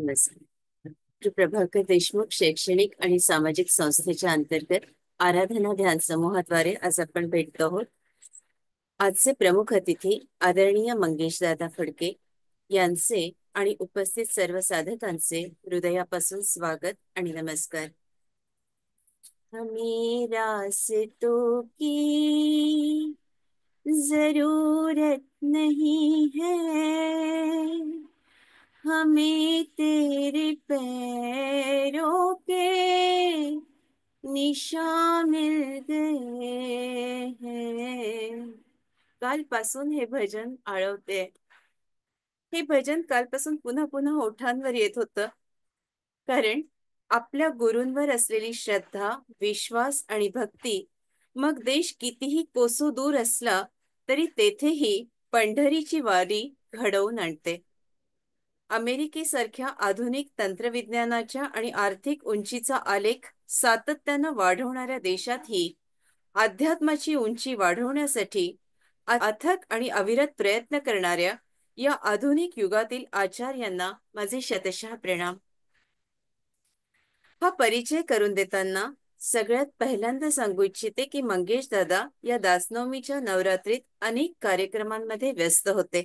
नमस्कार. डॉक्टर प्रभाकर देशमुख शैक्षणिक आणि सामाजिक संस्थेच्या अंतर्गत आराधना ध्यान समूहाद्वारे आज आपण भेटतो आहोत. आजचे प्रमुख अतिथी आदरणीय मंगेशदादा फडके यांचे आणि उपस्थित सर्व साधकांचे हृदयापासून स्वागत आणि नमस्कार. हमें रास्तों की जरूरत नहीं है, हमें तेरे पैरों के निशान मिल गए हैं. कालपासून हे भजन आळवते. हे भजन कालपासून पुन्हा पुन्हा ओठांवर येत होतं, कारण आपल्या गुरूंवर असलेली श्रद्धा, विश्वास आणि भक्ती मग देश कितीही कोसो दूर असला तरी तेथेही पंढरीची वारी घडवून आणते. अमेरिकेसारख्या आधुनिक तंत्रविज्ञानाच्या आणि आर्थिक उंचीचा आलेख सातत्यानं वाढवणाऱ्या देशातही अध्यात्माची उंची वाढवण्यासाठी अथक आणि अविरत प्रयत्न करणाऱ्या या आधुनिक युगातील आचार्यांना माझे शतशः प्रणाम. हा परिचय करून देताना सगळ्यात पहिल्यांदा सांगू इच्छिते की मंगेश दादा या दासनवमीच्या नवरात्रीत अनेक कार्यक्रमांमध्ये व्यस्त होते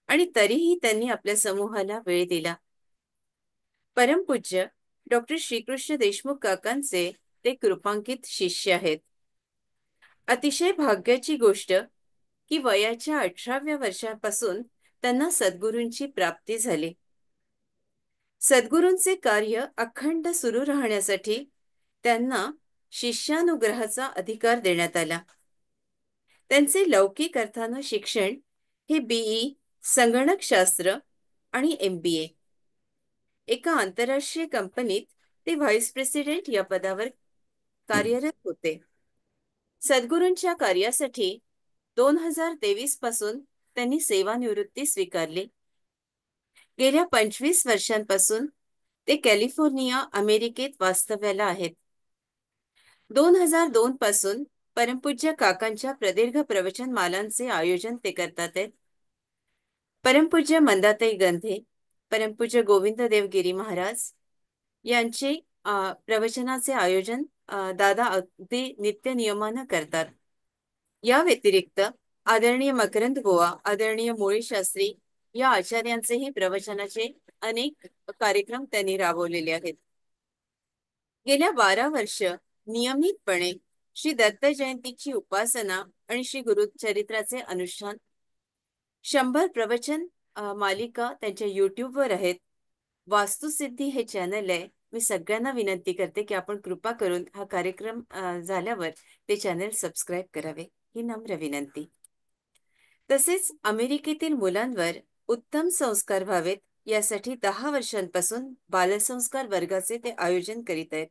आणि तरीही त्यांनी आपल्या समूहाला वेळ दिला. परमपूज्य डॉक्टर श्रीकृष्ण देशमुख काकांचे ते कृपांकित शिष्य आहेत. अतिशय भाग्याची गोष्ट की वयाच्या 18व्या वर्षापासून त्यांना सद्गुरूंची प्राप्ती झाली. सद्गुरूंचे कार्य अखंड सुरू राहण्यासाठी त्यांना शिष्यानुग्रहाचा अधिकार देण्यात आला. त्यांचे लौकिक अर्थानं शिक्षण हे बीई, संगणकशास्त्र आणि MBA. एका आंतरराष्ट्रीय कंपनीत ते व्हाईस प्रेसिडेंट या पदावर कार्यरत होते. सद्गुरूंच्या कार्यासाठी 2023 पासून त्यांनी सेवानिवृत्ती स्वीकारली. गेल्या 25 वर्षांपासून ते कॅलिफोर्निया, अमेरिकेत वास्तव्याला आहेत. 2002 पासून परमपूज्य काकांच्या प्रदीर्घ प्रवचनमालांचे आयोजन ते करतात आहेत. परमपूज्य मंदाताई गंधे, परमपूज्य गोविंद देवगिरी महाराज यांचे प्रवचनाचे आयोजन दादा अगदी नित्य नियमानं करतात. या व्यतिरिक्त आदरणीय मकरंद गोवा, आदरणीय मोळी शास्त्री या आचार्यांचेही प्रवचनाचे अनेक कार्यक्रम त्यांनी राबवलेले आहेत. गेल्या 12 वर्ष नियमितपणे श्री दत्त जयंतीची उपासना आणि श्री गुरुचरित्राचे अनुष्ठान, 100 प्रवचन मालिका त्यांच्या युट्यूबवर आहेत. वास्तुसिद्धी हे चॅनल आहे. मी सगळ्यांना विनंती करते की आपण कृपा करून हा कार्यक्रम झाल्यावर ते चॅनल सबस्क्राईब करावे, ही नम्र विनंती. तसेच अमेरिकेतील मुलांवर उत्तम संस्कार व्हावेत यासाठी 10 वर्षांपासून बालसंस्कार वर्गाचे ते आयोजन करीत आहेत.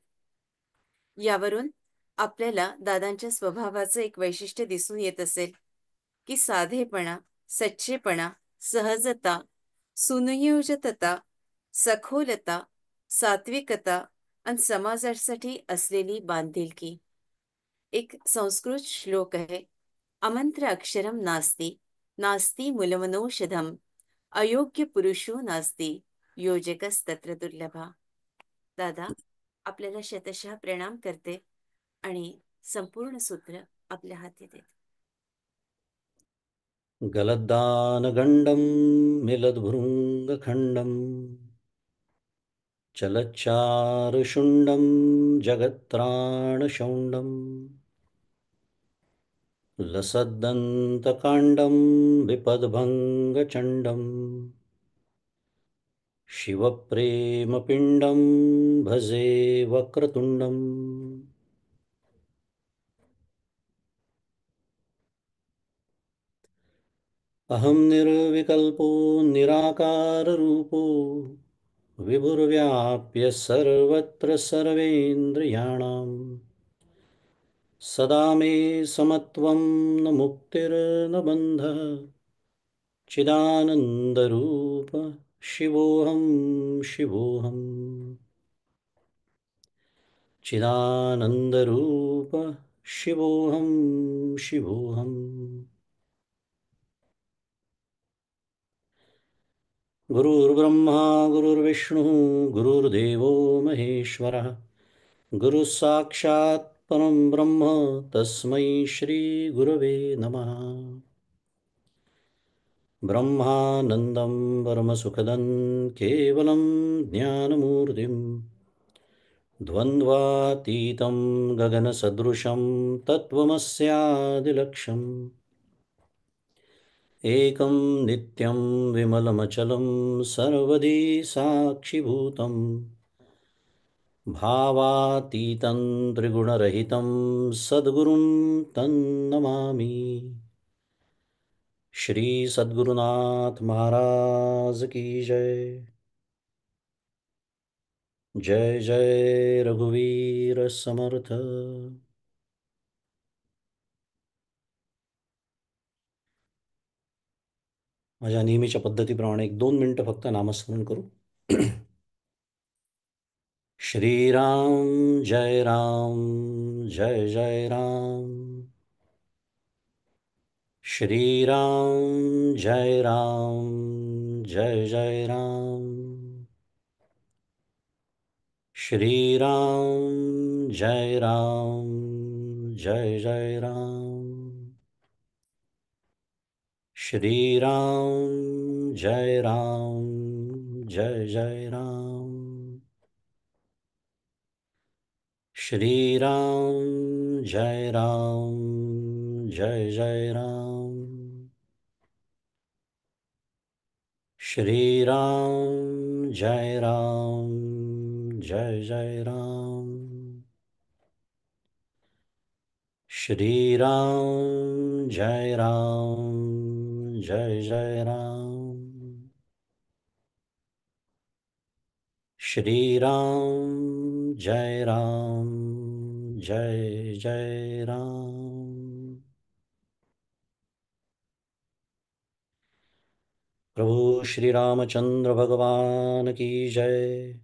यावरून आपल्याला दादांच्या स्वभावाचं एक वैशिष्ट्य दिसून येत असेल की साधेपणा, सच्चेपणा, सहजता, सुनियोजितता, सखोलता, सात्विकता आणि समाजासाठी असलेली बांधिलकी. एक संस्कृत श्लोक आहे, अमंत्र अक्षरम नास्ति, नास्ति मूलमनौषधम, अयोग्य पुरुषो नास्ति, योजकस्तत्र दुर्लभा. दादा, आपल्याला शतशः प्रणाम करते आणि संपूर्ण सूत्र आपल्या हाती देते. गलद्दानगण्डं मिलद्भृङ्गखण्डं चलच्चारुशुण्डं जगत्त्राणशौण्डं लसद्दन्तकाण्डं विपद्भङ्गचण्डं शिवप्रेमपिण्डं भजे वक्रतुण्डम्. अहं निर्विकल्पो निराकाररूपो विभुर्व्याप्य सर्वत्र सर्वेन्द्रियाणां सदा मे समत्वं न मुक्तिर्न बन्धः चिदानन्दरूप शिवोऽहं शिवोऽहम्. चिदानन्दरूप शिवोऽहं शिवोऽहम्. गुरुर्ब्रह्मा गुरुर्विष्णुः गुरुर्देवो महेश्वरः गुरुः साक्षात् परं ब्रह्म तस्मै श्रीगुरवे नमः। ब्रह्मानन्दं परमसुखदं केवलं ज्ञानमूर्तिं द्वन्द्वातीतं गगनसदृशं तत्त्वमस्यादिलक्ष्यम् एकं नित्यं विमलमचलं सर्वदी साक्षिभूतम् भावातीतं त्रिगुणरहितं सद्गुरुं तन्नमामि। श्री सद्गुरुनाथ महाराज की जय। जय जय रघुवीर समर्थ। माझ्या नेहमीच्या पद्धतीप्रमाणे 1-2 मिनिटं फक्त नामस्मरण करू. श्रीराम जय राम जय जय राम. श्रीराम जय राम जय जय राम. श्रीराम जय राम जय जय राम. श्रीराम जय राम जय जय राम. श्रीराम जय राम जय जय राम. श्रीराम जय राम जय जय राम. श्रीराम जय राम जय जय राम. श्रीराम जय राम जय जय राम. प्रभु श्री रामचंद्र भगवान की जय.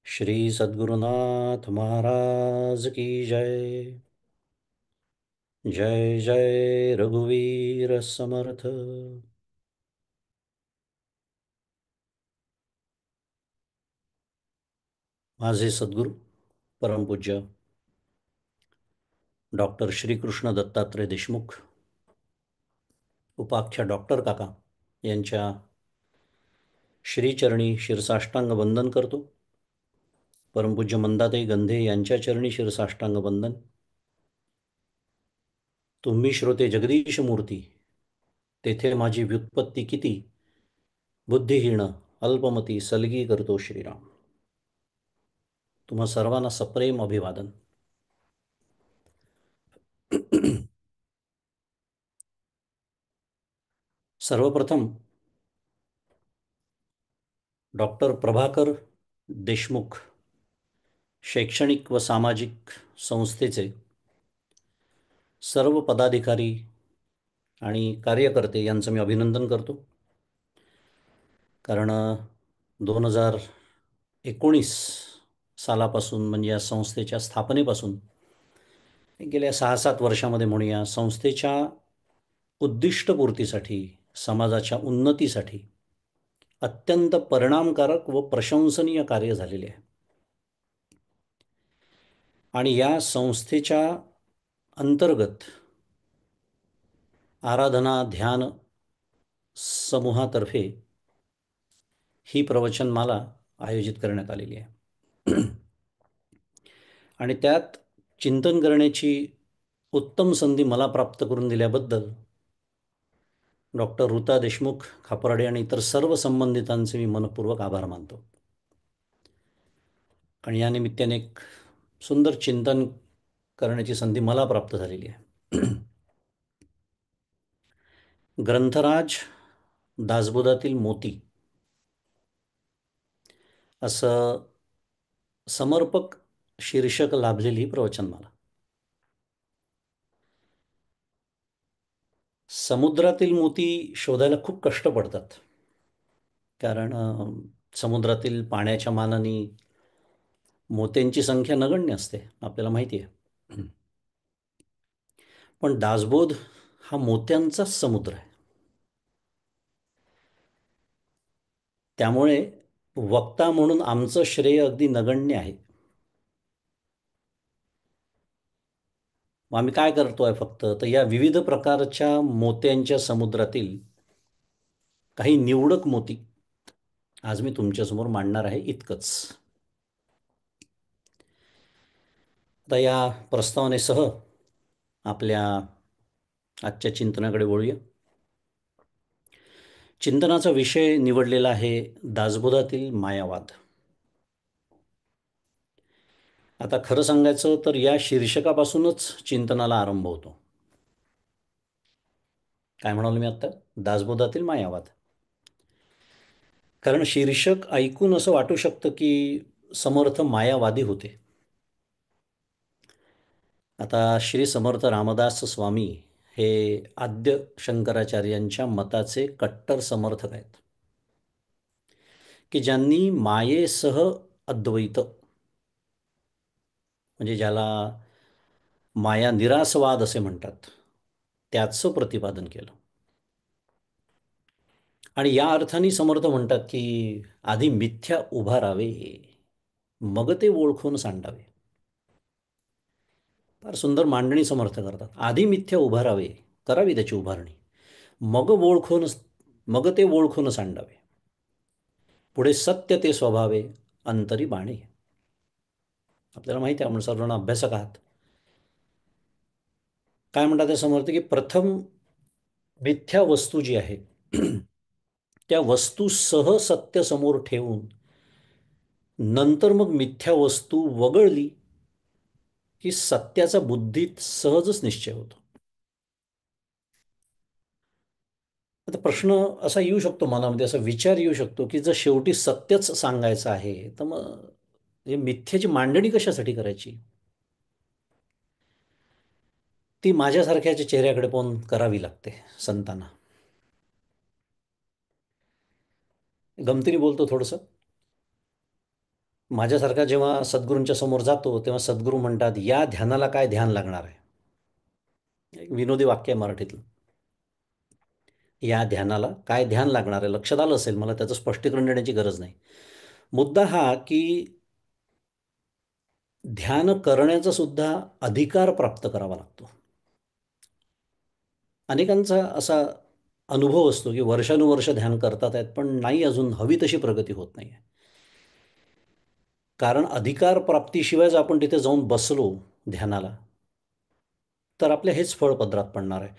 श्री सद्गुरुनाथ महाराज की जय. जय जय रघुवीर समर्थ. माझे सद्गुरू परमपूज्य डॉक्टर श्रीकृष्ण दत्तात्रय देशमुख उपाख्य डॉक्टर काका यांच्या श्रीचरणी शिरसाष्टांग वंदन करतो. परमपूज्य मंदाताई गंधे यांच्या चरणी शिरसाष्टांग वंदन. तुम्ही श्रोते जगदीश मूर्ती, तेथे माझी व्युत्पत्ती किती, बुद्धिहीन अल्पमती सलगी करतो श्रीराम. तुम्हा सर्वांना सप्रेम अभिवादन. सर्वप्रथम डॉक्टर प्रभाकर देशमुख शैक्षणिक व सामाजिक संस्थेचे सर्व पदाधिकारी आणि कार्यकर्ते यांचं मी अभिनंदन करतो. कारण 2019 सालापासून म्हणजे या संस्थेच्या स्थापनेपासून गेल्या 6-7 वर्षामध्ये म्हणूया संस्थेच्या उद्दिष्टपूर्तीसाठी, समाजाच्या उन्नतीसाठी अत्यंत परिणामकारक व प्रशंसनीय कार्य झालेले आहे. आणि या संस्थेच्या अंतर्गत आराधना ध्यान समूहातर्फे ही प्रवचनमाला आयोजित करण्यात आलेली आहे. आणि त्यात चिंतन करण्याची उत्तम संधी मला प्राप्त करून दिल्याबद्दल डॉक्टर ऋता देशमुख खापराडे आणि इतर सर्व संबंधितांचे मी मनपूर्वक आभार मानतो. आणि या निमित्ताने एक सुंदर चिंतन करण्याची संधी मला प्राप्त झालेली आहे. ग्रंथराज दासबोधातील मोती असं समर्पक शीर्षक लाभलेली ही प्रवचनमाला. समुद्रातील मोती शोधायला खूप कष्ट पडतात. कारण समुद्रातील पाण्याच्या मानाने मोत्यांची संख्या नगण्य असते, आपल्याला माहिती आहे. पण दासबोध हा मोत्यांचाच समुद्र आहे. त्यामुळे वक्ता म्हणून आमचं श्रेय अगदी नगण्य आहे. मग आम्ही काय करतोय फक्त, तर या विविध प्रकारच्या मोत्यांच्या समुद्रातील काही निवडक मोती आज मी तुमच्यासमोर मांडणार आहे, इतकंच. आता या प्रस्तावनेसह आपल्या आजच्या चिंतनाकडे वळूया. चिंतनाचा विषय निवडलेला आहे दासबोधातील मायावाद. आता खरं सांगायचं तर या शीर्षकापासूनच चिंतनाला आरंभ होतो. काय म्हणालो मी आता? दासबोधातील मायावाद. कारण शीर्षक ऐकून असं वाटू शकतं की समर्थ मायावादी होते. आता श्री समर्थ रामदास स्वामी हे आद्य शंकराचार्यांच्या मताचे कट्टर समर्थक आहेत, की ज्यांनी मायेसह अद्वैत, म्हणजे ज्याला माया निरासवाद असे म्हणतात, त्याचं प्रतिपादन केलं. आणि या अर्थाने समर्थ म्हणतात की आधी मिथ्या उभारावे, मग ते ओळखून सांडावे. फार सुंदर मांडणी समर्थ करतात. आधी मिथ्या उभारावे, करावी त्याची उभारणी, मग मग ते ओळखून सांडावे. पुढे सत्य ते स्वभावे, अंतरी बाणे. आपल्याला माहिती आहे, आपण सर्वजण अभ्यासक आहात. काय म्हणतात ते समर्थ, की प्रथम मिथ्या वस्तू जी आहे त्या वस्तूसह सत्य समोर ठेवून नंतर मग मिथ्या वस्तू वगळली की सत्याचा बुद्धीत सहजच निश्चय होतो. आता प्रश्न असा येऊ शकतो मनामध्ये, असा विचार येऊ शकतो की जर शेवटी सत्यच सांगायचं आहे तर मग हे मिथ्याची मांडणी कशासाठी करायची? ती माझ्यासारख्याच्या चेहऱ्याकडे पाहून करावी लागते संतांना. गमतीने बोलतो थोडंसं. माझ्यासारखा जेव्हा सद्गुरूंच्या समोर जातो तेव्हा सद्गुरू म्हणतात, या ध्यानाला काय ध्यान लागणार आहे. एक विनोदी वाक्य आहे मराठीतलं. या ध्यानाला काय ध्यान लागणार आहे. लक्षात आलं असेल, मला त्याचं स्पष्टीकरण देण्याची गरज नाही. मुद्दा हा की ध्यान करण्याचा सुद्धा अधिकार प्राप्त करावा लागतो. अनेकांचा असा अनुभव असतो की वर्षानुवर्ष ध्यान करतात आहेत पण नाही, अजून हवी तशी प्रगती होत नाही. कारण अधिकार प्राप्तीशिवायच आपण तिथे जाऊन बसलो ध्यानाला तर आपल्या हेच फळ पदरात पडणार आहे.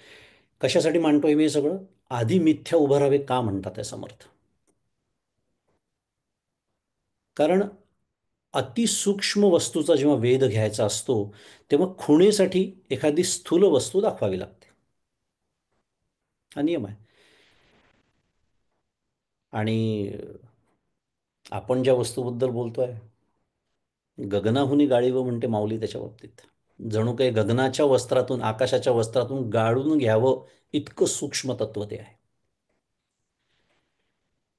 कशासाठी मांडतोय मी हे सगळं? आधी मिथ्या उभं राहावे का म्हणतात आहे समर्थ? कारण अतिसूक्ष्म वस्तूचा जेव्हा वेध घ्यायचा असतो तेव्हा खुणेसाठी एखादी स्थूल वस्तू दाखवावी लागते. हा नियम आहे. आणि आपण ज्या वस्तूबद्दल बोलतोय, गगनाहुनी गाळीव म्हणते माऊली त्याच्या बाबतीत. जणू काही गगनाच्या वस्त्रातून, आकाशाच्या वस्त्रातून गाळून घ्यावं इतकं सूक्ष्म तत्व ते आहे.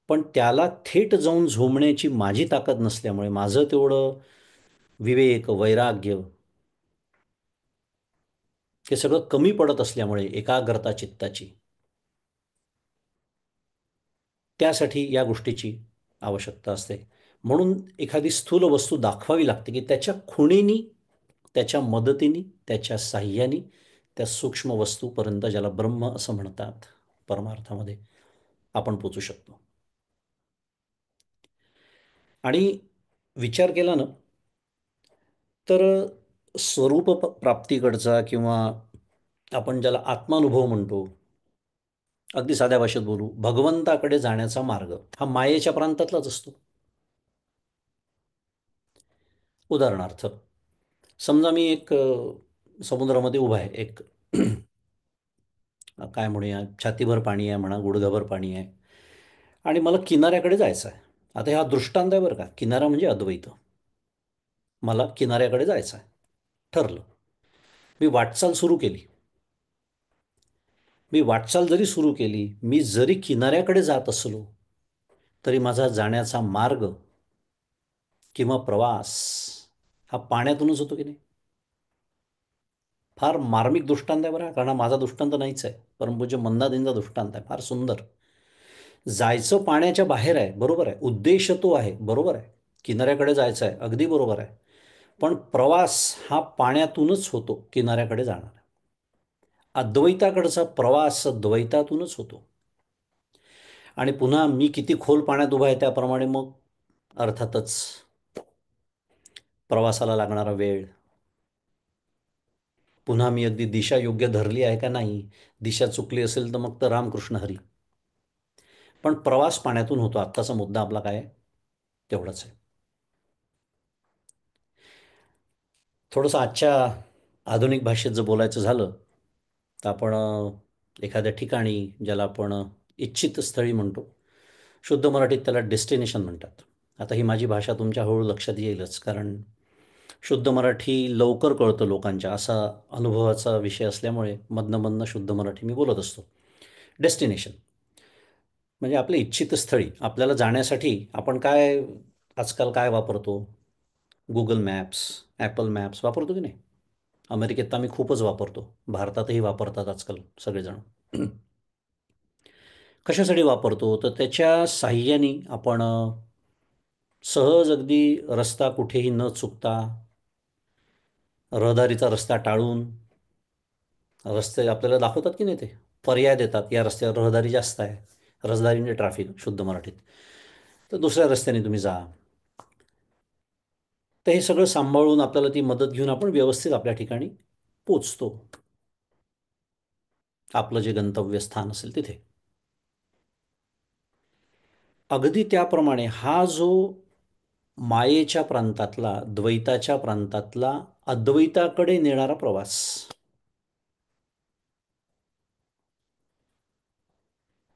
पण त्याला थेट जाऊन झोंबण्याची माझी ताकद नसल्यामुळे, माझं तेवढं विवेक, वैराग्य हे सगळं कमी पडत असल्यामुळे, एकाग्रता चित्ताची, त्यासाठी या गोष्टीची आवश्यकता असते. म्हणून एखादी स्थूल वस्तू दाखवावी लागते की त्याच्या खुणेनी, त्याच्या मदतीने, त्याच्या साह्याने त्या सूक्ष्म वस्तूपर्यंत, ज्याला ब्रह्म असं म्हणतात परमार्थामध्ये, आपण पोचू शकतो. आणि विचार केला ना तर स्वरूप प्राप्तीकडचा, किंवा आपण ज्याला आत्मानुभव म्हणतो, अगदी साध्या भाषेत बोलू, भगवंताकडे जाण्याचा मार्ग हा मायेच्या प्रांतातलाच असतो. उदाहरणार्थ, समजा मी एक समुद्रामध्ये उभा आहे, एक काय म्हणूया, छातीभर पाणी आहे म्हणा, गुडघाभर पाणी आहे, आणि मला किनाऱ्याकडे जायचं आहे. आता हा दृष्टांत आहे बरं का, किनारा म्हणजे अद्वैत. मला किनाऱ्याकडे जायचं आहे, ठरलं. मी वाटचाल सुरू केली. मी वाटचाल जरी सुरू केली, मी जरी किनाऱ्याकडे जात असलो, तरी माझा जाण्याचा मार्ग किंवा प्रवास हा पाण्यातूनच होतो की नाही? फार मार्मिक दृष्टांत आहे बरं, कारण हा माझा दृष्टांत नाहीच आहे, परंतु जे मंदादींचा दृष्टांत आहे, फार सुंदर. जायचं पाण्याच्या बाहेर आहे, बरोबर आहे. उद्देश तो आहे, बरोबर आहे. किनाऱ्याकडे जायचं आहे, अगदी बरोबर आहे. पण प्रवास हा पाण्यातूनच होतो किनाऱ्याकडे जाणार. अद्वैताकडचा प्रवास द्वैतातूनच होतो. आणि पुन्हा मी किती खोल पाण्यात उभा आहे त्याप्रमाणे मग अर्थातच प्रवासाला लागणारा वेळ, पुन्हा मी अगदी दिशा योग्य धरली आहे का नाही, दिशा चुकली असेल तर मग तर रामकृष्ण हरी. पण प्रवास पाण्यातून होतो. आत्ताचा मुद्दा आपला काय आहे? तेवढंच आहे. थोडंसं आजच्या आधुनिक भाषेत जर बोलायचं झालं तर आपण एखाद्या ठिकाणी, ज्याला आपण इच्छित स्थळी म्हणतो, शुद्ध मराठीत त्याला डेस्टिनेशन म्हणतात. आता ही माझी भाषा तुमच्या हळूहळू लक्षात येईलच, कारण शुद्ध मराठी लवकर कळतं लोकांच्या, असा अनुभवाचा विषय असल्यामुळे मधनं मधनं शुद्ध मराठी मी बोलत असतो. डेस्टिनेशन म्हणजे आपल्या इच्छित स्थळी आपल्याला जाण्यासाठी आपण काय आजकाल काय वापरतो? गुगल मॅप्स, ॲपल मॅप्स वापरतो की नाही? अमेरिकेत तर आम्ही खूपच वापरतो, भारतातही वापरतात आजकाल सगळेजण. कशासाठी वापरतो? तर त्याच्या साहाय्याने आपण सहज अगदी रस्ता कुठेही न चुकता, रहदारीचा रस्ता टाळून, रस्ते आपल्याला दाखवतात की नाही, ते पर्याय देतात, या रस्त्यावर रहदारी जास्त आहे, रहदारी म्हणजे ट्रॅफिक शुद्ध मराठीत, तर दुसऱ्या रस्त्याने तुम्ही जा. तर हे सगळं सांभाळून आपल्याला ती मदत घेऊन आपण व्यवस्थित आपल्या ठिकाणी पोचतो, आपलं जे गंतव्यस्थान असेल तिथे. अगदी त्याप्रमाणे हा जो मायेच्या प्रांतातला, द्वैताच्या प्रांतातला अद्वैताकडे नेणारा प्रवास,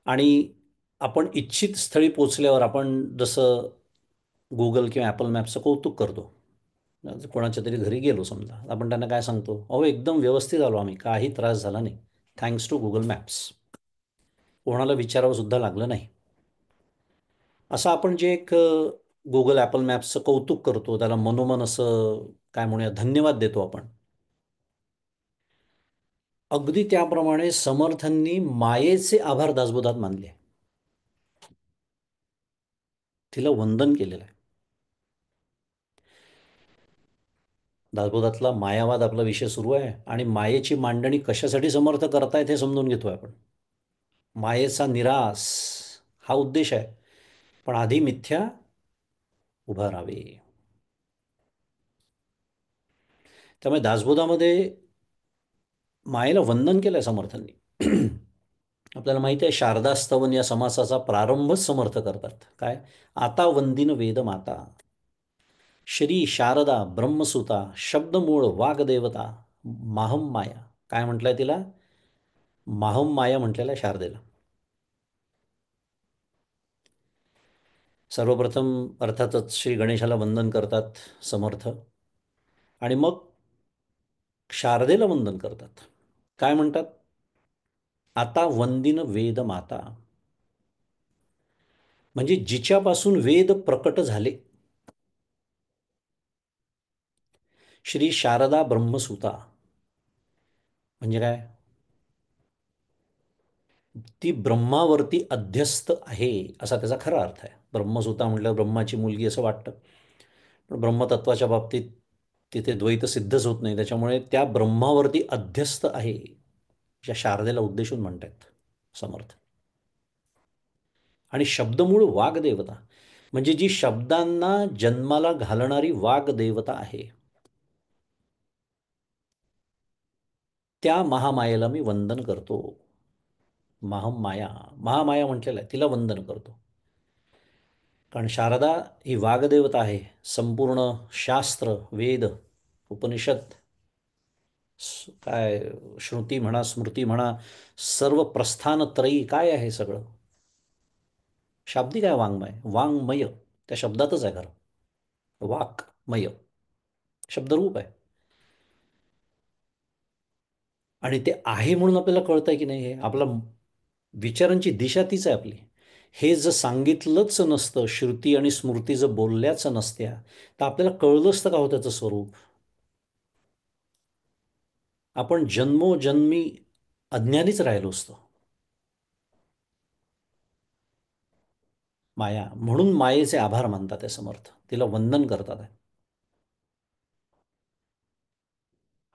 आणि आपण इच्छित स्थळी पोचल्यावर आपण जसं गुगल किंवा ॲपल मॅपचं कौतुक करतो. कोणाच्या तरी घरी गेलो समजा, आपण त्यांना काय सांगतो? अहो एकदम व्यवस्थित आलो आम्ही, काही त्रास झाला नाही, थँक्स टू गुगल मॅप्स. कोणाला विचारावं सुद्धा लागलं नाही. असं आपण जे एक गुगल ॲपल मॅप्सचं कौतुक करतो, त्याला मनोमन असं काय म्हणूया, धन्यवाद देतो आपण. अगदी त्याप्रमाणे समर्थांनी मायेचे आभार दासबोधात मानले, तिला वंदन केलेलं आहे. दासबोधातला मायावाद आपला विषय सुरू आहे, आणि मायेची मांडणी कशासाठी समर्थ करतायत हे समजून घेतोय आपण. मायेचा निरास हा उद्देश आहे, पण आधी मिथ्या उभा राहावे. त्यामुळे दासबोधामध्ये मायेला वंदन केलंय समर्थांनी. आपल्याला माहिती आहे, शारदा स्तवन या समासाचा प्रारंभच समर्थ करतात. काय? आता वंदिन वेद माता, श्री शारदा ब्रह्मसुता, शब्दमूळ वाग्देवता, माहम माया. काय म्हटलंय तिला? माहम माया म्हटलेलं आहे शारदेला. सर्वप्रथम अर्थातच श्री गणेशाला वंदन करतात समर्थ, आणि मग शारदेला वंदन करतात. काय म्हणतात? आता वंदिन वेद माता, म्हणजे जिच्यापासून वेद प्रकट झाले, श्री शारदा ब्रह्मसुता. म्हणजे काय? ती ब्रह्मावरती अध्यस्त आहे, असा त्याचा खरा अर्थ आहे. ब्रह्मसुता म्हटल्यावर ब्रह्माची मुलगी असं वाटतं, पण ब्रह्मतत्वाच्या बाबतीत तिथे द्वैत सिद्धच होत नाही. त्याच्यामुळे त्या ब्रह्मावरती अध्यस्त आहे, या शारदेला उद्देशून म्हणतात समर्थ. आणि शब्दमूळ वाग्देवता, म्हणजे जी शब्दांना जन्माला घालणारी वाग्देवता आहे, त्या महामायेला मी वंदन करतो. महामाया, महामाया म्हटलेलं आहे, तिला वंदन करतो. कारण शारदा ही वाग्देवता आहे. संपूर्ण शास्त्र, वेद, उपनिषद, काय श्रुती म्हणा, स्मृती म्हणा, सर्व प्रस्थानत्रयी काय आहे सगळं? शाब्दिक आहे, वाङ्मय, वाङ्मय त्या शब्दातच आहे खरं. वाक्मय शब्दरूप आहे. आणि ते आहे म्हणून आपल्याला कळतंय की नाही, हे आपला विचारांची दिशा तीच आहे आपली. हे जर सांगितलंच नसतं, श्रुती आणि स्मृती जर बोलल्याच नसत्या, तर आपल्याला कळलं असतं का हो त्याचं स्वरूप? आपण जन्मोजन्मी अज्ञानीच राहिलो असतो. माया, म्हणून मायेचे आभार मानतात ते समर्थ, तिला वंदन करतात आहे.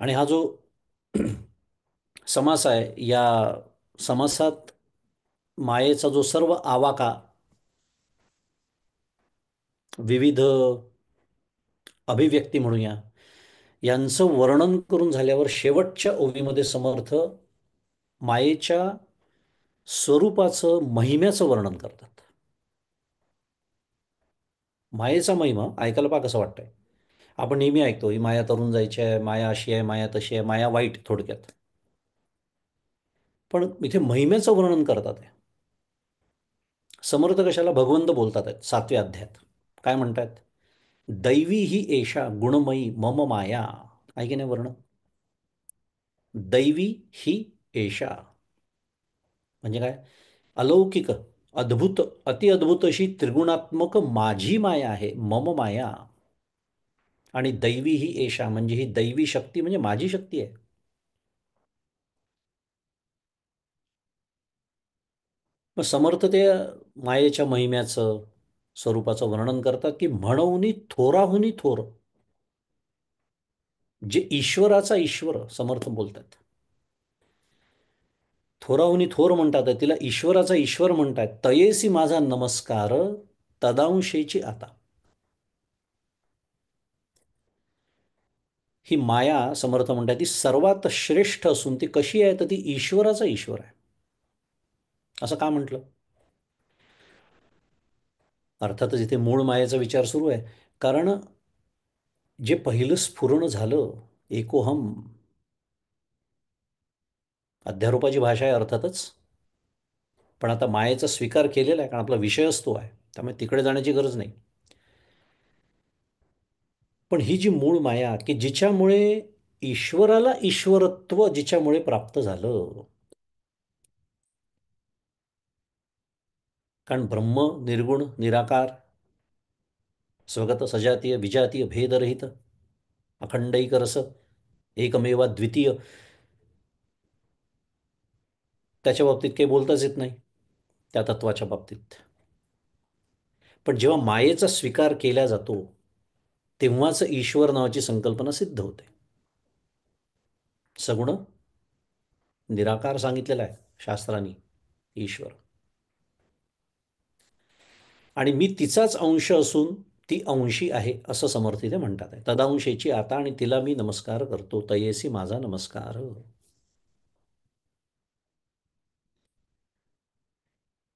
आणि हा जो समास आहे, या समासात मायेचा जो सर्व आवाका, विविध अभिव्यक्ती म्हणूया, यांचं वर्णन करून झाल्यावर शेवटच्या ओवीमध्ये समर्थ मायेच्या स्वरूपाचं, महिम्याचं वर्णन करतात. मायेचा महिमा ऐकायला पहा कसं वाटतंय. आपण नेहमी ऐकतो ही माया तरुण जायची आहे, माया अशी आहे, माया तशी आहे, माया वाईट, थोडक्यात. पण इथे महिमेचं वर्णन करतात आहे. समर्थ कशाला भगवंत बोलतात आहेत 7व्या अध्यायात. काय म्हणतात? दैवी ही एषा गुणमयी मम माया. आहे नाही वर्ण? दैवी ही एषा म्हणजे काय? अलौकिक, अद्भुत, अतिअद्भुत अशी त्रिगुणात्मक माझी माया आहे, मम माया. आणि दैवी ही एषा म्हणजे ही दैवी शक्ती म्हणजे माझी शक्ती आहे. मग समर्थ ते मायेच्या महिम्याचं, स्वरूपाचं वर्णन करतात की म्हणूनी थोराहुनी थोर, जे ईश्वराचा ईश्वर समर्थ बोलतात. थोराहुनी थोर म्हणतात, तिला ईश्वराचा ईश्वर म्हणतात. तयेसी माझा नमस्कार, तदांशेची आता. ही माया समर्थ म्हणतात ती सर्वात श्रेष्ठ असून ती कशी आहे, तर ती ईश्वराचा ईश्वर आहे. असं का म्हटलं? अर्थातच इथे मूळ मायेचा विचार सुरू आहे. कारण जे पहिलं स्फुरण झालं, एकोहम, अध्यारोपाची भाषा आहे अर्थातच, पण आता मायेचा स्वीकार केलेला आहे, कारण आपला विषयच तो आहे, त्यामुळे तिकडे जाण्याची गरज नाही. पण ही जी मूळ माया की जिच्यामुळे ईश्वराला ईश्वरत्व जिच्यामुळे प्राप्त झालं, कारण ब्रह्म निर्गुण निराकार, स्वगत सजातीय विजातीय भेदरहित, अखंडैक रस, एकमेवा द्वितीय, त्याच्या बाबतीत काही बोलताच येत नाही त्या तत्वाच्या बाबतीत. पण जेव्हा मायेचा स्वीकार केला जातो तेव्हाच ईश्वर नावाची संकल्पना सिद्ध होते. सगुण निराकार सांगितलेला आहे शास्त्रांनी ईश्वर. आणि मी तिचाच अंश असून ती अंशी आहे असं समर्थ इथे म्हणतात आहे. तदांशेची आता, आणि तिला मी नमस्कार करतो, तयेसी माझा नमस्कार.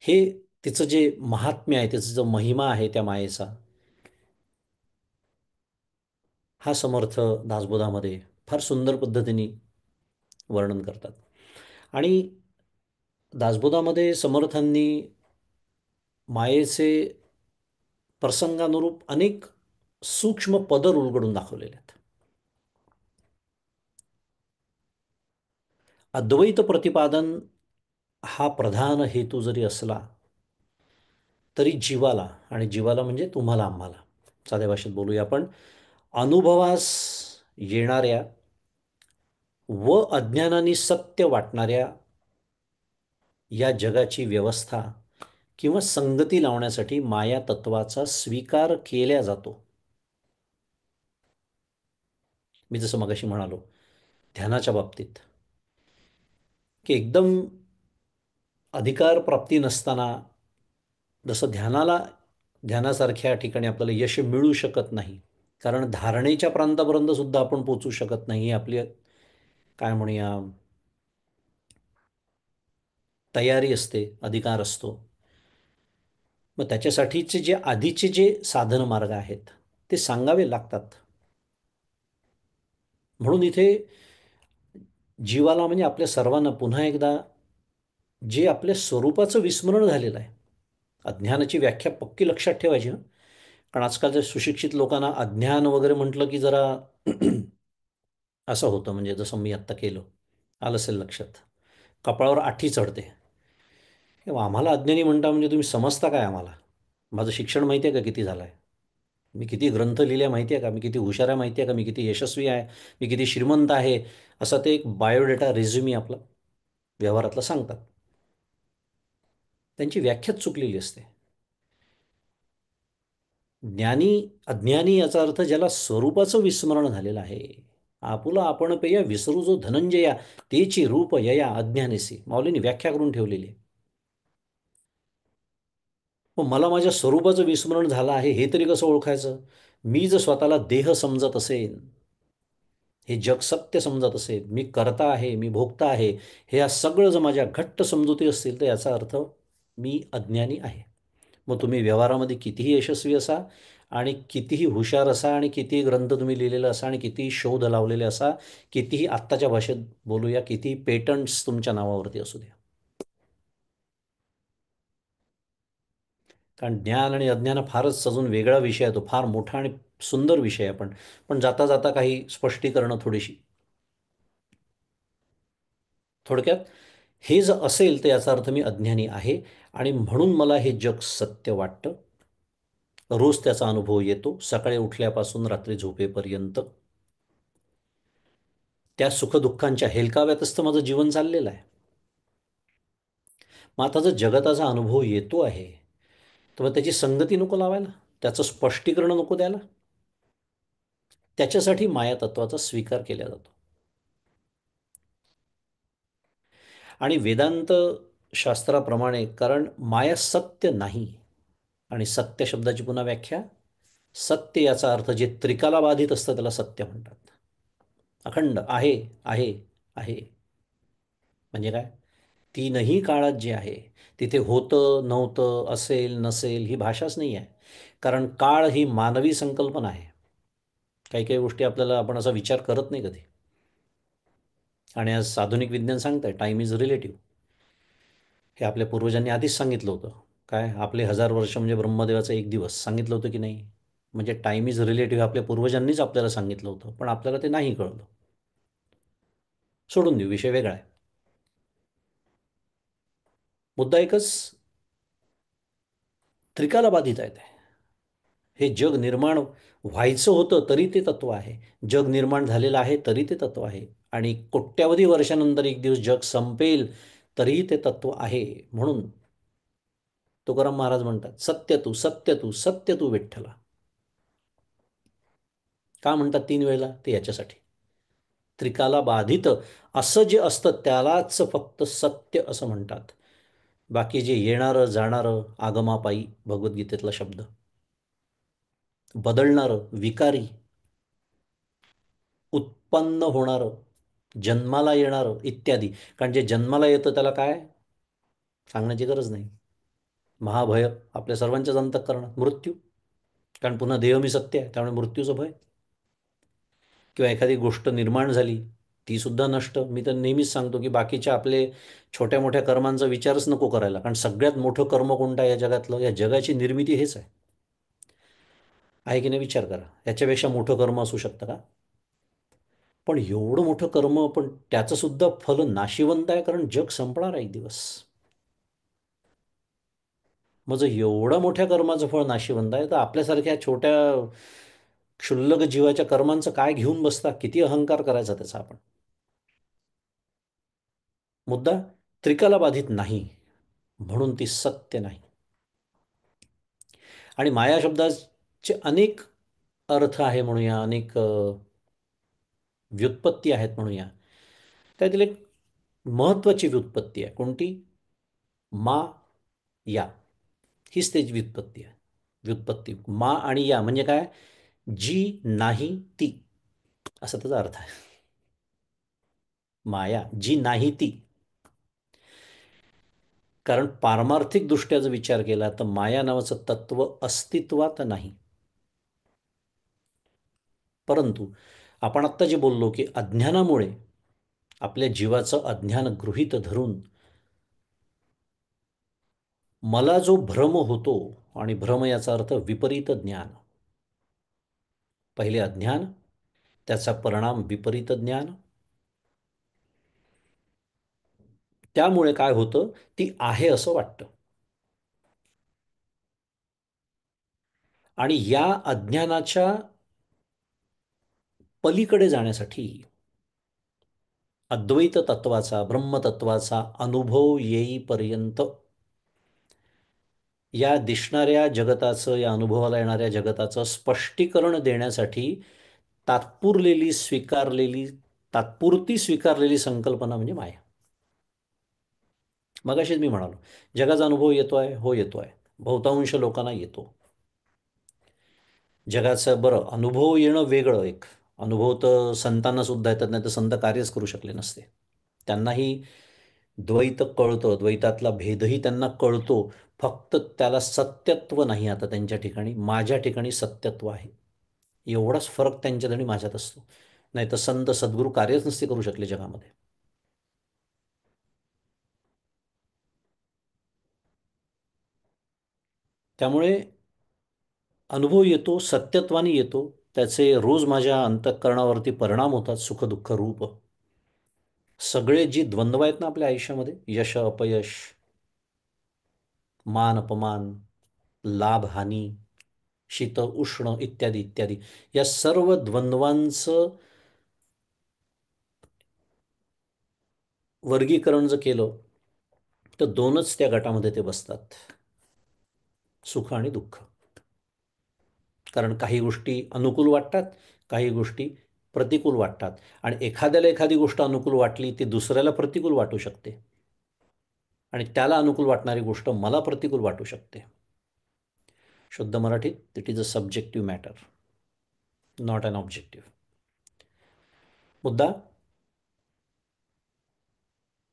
हे तिचं जे महात्म्य आहे, तिचा जो महिमा आहे त्या मायेचा, हा समर्थ दासबोधामध्ये फार सुंदर पद्धतीने वर्णन करतात. आणि दासबोधामध्ये समर्थांनी मायेचे प्रसंगानुरूप अनेक सूक्ष्म पदर उलगडून दाखवलेले आहेत. अद्वैत प्रतिपादन हा प्रधान हेतू जरी असला तरी जीवाला, आणि जीवाला म्हणजे तुम्हाला आम्हाला, साध्या भाषेत बोलूया आपण, अनुभवास येणाऱ्या व अज्ञानाने सत्य वाटणाऱ्या या जगाची व्यवस्था किंवा संगती लावण्यासाठी माया तत्वाचा स्वीकार केला जातो. मी जसं मगाशी म्हणालो ध्यानाच्या बाबतीत, की एकदम अधिकार प्राप्ती नसताना जसं ध्यानासारख्या ठिकाणी आपल्याला यश मिळू शकत नाही, कारण धारणेच्या प्रांतापर्यंत सुद्धा आपण पोचू शकत नाही, ही आपली काय म्हणूया तयारी असते, अधिकार असतो. मग त्याच्यासाठीचे जे आधीचे जे साधन मार्ग आहेत ते सांगावे लागतात. म्हणून इथे जीवाला म्हणजे आपल्या सर्वांना पुन्हा एकदा जे आपल्या स्वरूपाचं विस्मरण झालेलं आहे, अज्ञानाची व्याख्या पक्की लक्षात ठेवायची हं. कारण आजकालच्या सुशिक्षित लोकांना अज्ञान वगैरे म्हटलं की जरा असं होतं, म्हणजे जसं मी आत्ता केलं, आलं असेल लक्षात, कपाळावर आठी चढते. आम्हाला अज्ञानी म्हणता म्हणजे तुम्ही समजता काय आम्हाला? माझं शिक्षण माहिती आहे का किती झालं आहे? मी किती ग्रंथ लिहिले माहिती आहे का? मी किती हुशार आहे माहिती आहे का? मी किती यशस्वी आहे? मी किती श्रीमंत आहे? असा ते एक बायोडेटा रेझ्युमी आपला व्यवहारातला सांगतात. त्यांची व्याख्याच चुकलेली असते. ज्ञानी अज्ञानी याचा अर्थ ज्याला स्वरूपाचं विस्मरण झालेलं आहे. आपुला आपण पेया विसरू जो धनंजया, तेची रूप यया अज्ञानेसी. माऊलींनी व्याख्या करून ठेवलेली आहे. मग मला माझ्या स्वरूपाचं विस्मरण झालं आहे हे तरी कसं ओळखायचं? मी जर स्वतःला देह समजत असेन, हे जग सत्य समजत असेल, मी करता आहे, मी भोगता आहे, हे या सगळं जर माझ्या घट्ट समजुती असतील, तर याचा अर्थ मी अज्ञानी आहे. मग तुम्ही व्यवहारामध्ये कितीही यशस्वी असा आणि कितीही हुशार असा आणि कितीही ग्रंथ तुम्ही लिहिलेला असा आणि कितीही शोध लावलेले असा, कितीही आत्ताच्या भाषेत बोलूया, कितीही पेटंट्स तुमच्या नावावरती असू द्या. कारण ज्ञान आणि अज्ञान फारच सजून वेगळा विषय आहे, तो फार मोठा आणि सुंदर विषय आहे. पण पण जाता जाता काही स्पष्टीकरणं थोडीशी. थोडक्यात, हे जर असेल तर याचा अर्थ मी अज्ञानी आहे आणि म्हणून मला हे जग सत्य वाटतं. रोज त्याचा अनुभव येतो, सकाळी उठल्यापासून रात्री झोपेपर्यंत. त्या सुखदुःखांच्या हेलकाव्यातच तर माझं जीवन चाललेलं आहे. मग आता जर जगताचा अनुभव येतो आहे, तर मग त्याची संगती नको लावायला, त्याचं स्पष्टीकरण नको द्यायला. त्याच्यासाठी मायातत्वाचा स्वीकार केला जातो. आणि वेदांत शास्त्राप्रमाणे, कारण माया सत्य नाही, आणि सत्य शब्दाची पुन्हा व्याख्या, सत्य याचा अर्थ जे त्रिकाला बाधित असतं त्याला सत्य म्हणतात. अखंड आहे, आहे, आहे. म्हणजे काय? तीनही काळात जे आहे, तिथे होतं नव्हतं, असेल नसेल ही भाषाच नाही आहे. कारण काळ ही मानवी संकल्पना आहे. काही काही गोष्टी आपल्याला, आपण असा विचार करत नाही कधी. आणि आज आधुनिक विज्ञान सांगत आहे टाईम इज रिलेटिव्ह. हे आपल्या पूर्वजांनी आधीच सांगितलं होतं. काय आपले 1000 वर्ष म्हणजे ब्रह्मदेवाचा एक दिवस सांगितलं होतं की नाही? म्हणजे टाईम इज रिलेटिव्ह आपल्या पूर्वजांनीच आपल्याला सांगितलं होतं, पण आपल्याला ते नाही कळलं. सोडून देऊ, विषय वेगळा आहे. मुद्दा एकच, त्रिकाला बाधित आहे ते. हे जग निर्माण व्हायचं होतं तरी ते तत्व आहे, जग निर्माण झालेलं आहे तरी ते तत्व आहे, आणि कोट्यावधी वर्षानंतर एक दिवस जग संपेल तरीही ते तत्व आहे. म्हणून तुकाराम महाराज म्हणतात, सत्य तू सत्य तू सत्य तू विठ्ठला. का म्हणतात 3 वेळेला? ते याच्यासाठी. त्रिकाला बाधित असं जे असतं त्यालाच फक्त सत्य असं म्हणतात. बाकी जे येणारं जाणारं आगमापायी, भगवद्गीतेतला शब्द, बदलणारं, विकारी, उत्पन्न होणारं, जन्माला येणारं इत्यादी. कारण जे जन्माला येतं त्याला काय सांगण्याची गरज नाही. महाभय आपल्या सर्वांच्याच अंतःकरणात मृत्यू. कारण पुन्हा देह मी सत्य आहे, त्यामुळे मृत्यूचं भय. किंवा एखादी गोष्ट निर्माण झाली, ती सुद्धा नष्ट. मी तर नेहमीच सांगतो की बाकीच्या आपले छोट्या मोठ्या कर्मांचा विचारच नको करायला, कारण सगळ्यात मोठं कर्म कोणतं आहे या जगातलं? या जगाची निर्मिती हेच आहे की नाही? विचार करा, याच्यापेक्षा मोठं कर्म असू शकतं का? पण एवढं मोठं कर्म, पण त्याचं सुद्धा फल नाशिवंत आहे, कारण जग संपणार आहे एक दिवस. मग जर एवढ्या मोठ्या कर्माचं फळ नाशिवंत आहे, तर आपल्यासारख्या छोट्या क्षुल्लक जीवाच्या कर्मांचं काय घेऊन बसता? किती अहंकार करायचा त्याचा आपण? मुद्दा, त्रिकाला बाधित नाही म्हणून ती सत्य नाही. आणि माया शब्दाचे अनेक अर्थ आहे म्हणूया, अनेक व्युत्पत्ती आहेत म्हणूया. त्यातील एक महत्त्वाची व्युत्पत्ती आहे कोणती? मा या, हीच त्याची व्युत्पत्ती आहे. व्युत्पत्ती मा आणि या म्हणजे काय? जी नाही ती, असा त्याचा अर्थ आहे. माया जी नाही ती. कारण पारमार्थिक दृष्ट्या जर विचार केला तर माया नावाचं तत्व अस्तित्वात नाही. परंतु आपण आत्ता जे बोललो की अज्ञानामुळे, आपल्या जीवाचं अज्ञान गृहीत धरून मला जो भ्रम होतो, आणि भ्रम याचा अर्थ विपरीत ज्ञान. पहिले अज्ञान, त्याचा परिणाम विपरीत ज्ञान. त्यामुळे काय होतं? ती आहे असं वाटतं. आणि या अज्ञानाच्या पलीकडे जाण्यासाठी अद्वैत तत्वाचा, ब्रह्मतत्वाचा अनुभव येईपर्यंत या दिसणाऱ्या जगताचं, या अनुभवाला येणाऱ्या जगताचं स्पष्टीकरण देण्यासाठी तात्पुरलेली स्वीकारलेली तात्पुरती स्वीकारलेली संकल्पना म्हणजे माया. मगाशीच मी म्हणालो, जगाचा अनुभव येतोय, हो येतोय, बहुतांश लोकांना येतो. जगाचं बरं, अनुभव येणं वेगळं एक. अनुभव तर संतांना सुद्धा येतात, नाही तर संत कार्यच करू शकले नसते. त्यांनाही द्वैत कळतं, द्वैतातला भेदही त्यांना कळतो. फक्त त्याला सत्यत्व नाही आता त्यांच्या ठिकाणी, माझ्या ठिकाणी सत्यत्व आहे. एवढाच फरक त्यांच्यात आणि माझ्यात असतो. नाही तर संत सद्गुरू कार्यच नसते करू शकले जगामध्ये. त्यामुळे अनुभव येतो, सत्यत्वाने येतो. त्याचे रोज माझ्या अंतःकरणावरती परिणाम होतात, सुखदुःख रूप. सगळे जी द्वंद्व आहेत ना आपल्या आयुष्यामध्ये, यश अपयश, मान अपमान, लाभ हानी, शीत उष्ण इत्यादी इत्यादी, या सर्व द्वंद्वांचं वर्गीकरण जर केलं तर दोनच त्या गटामध्ये ते बसतात, सुख आणि दुःख. कारण काही गोष्टी अनुकूल वाटतात, काही गोष्टी प्रतिकूल वाटतात. आणि एखाद्याला एखादी गोष्ट अनुकूल वाटली ती दुसऱ्याला प्रतिकूल वाटू शकते, आणि त्याला अनुकूल वाटणारी गोष्ट मला प्रतिकूल वाटू शकते. शुद्ध मराठीत, it is a subjective matter, not an objective. मुद्दा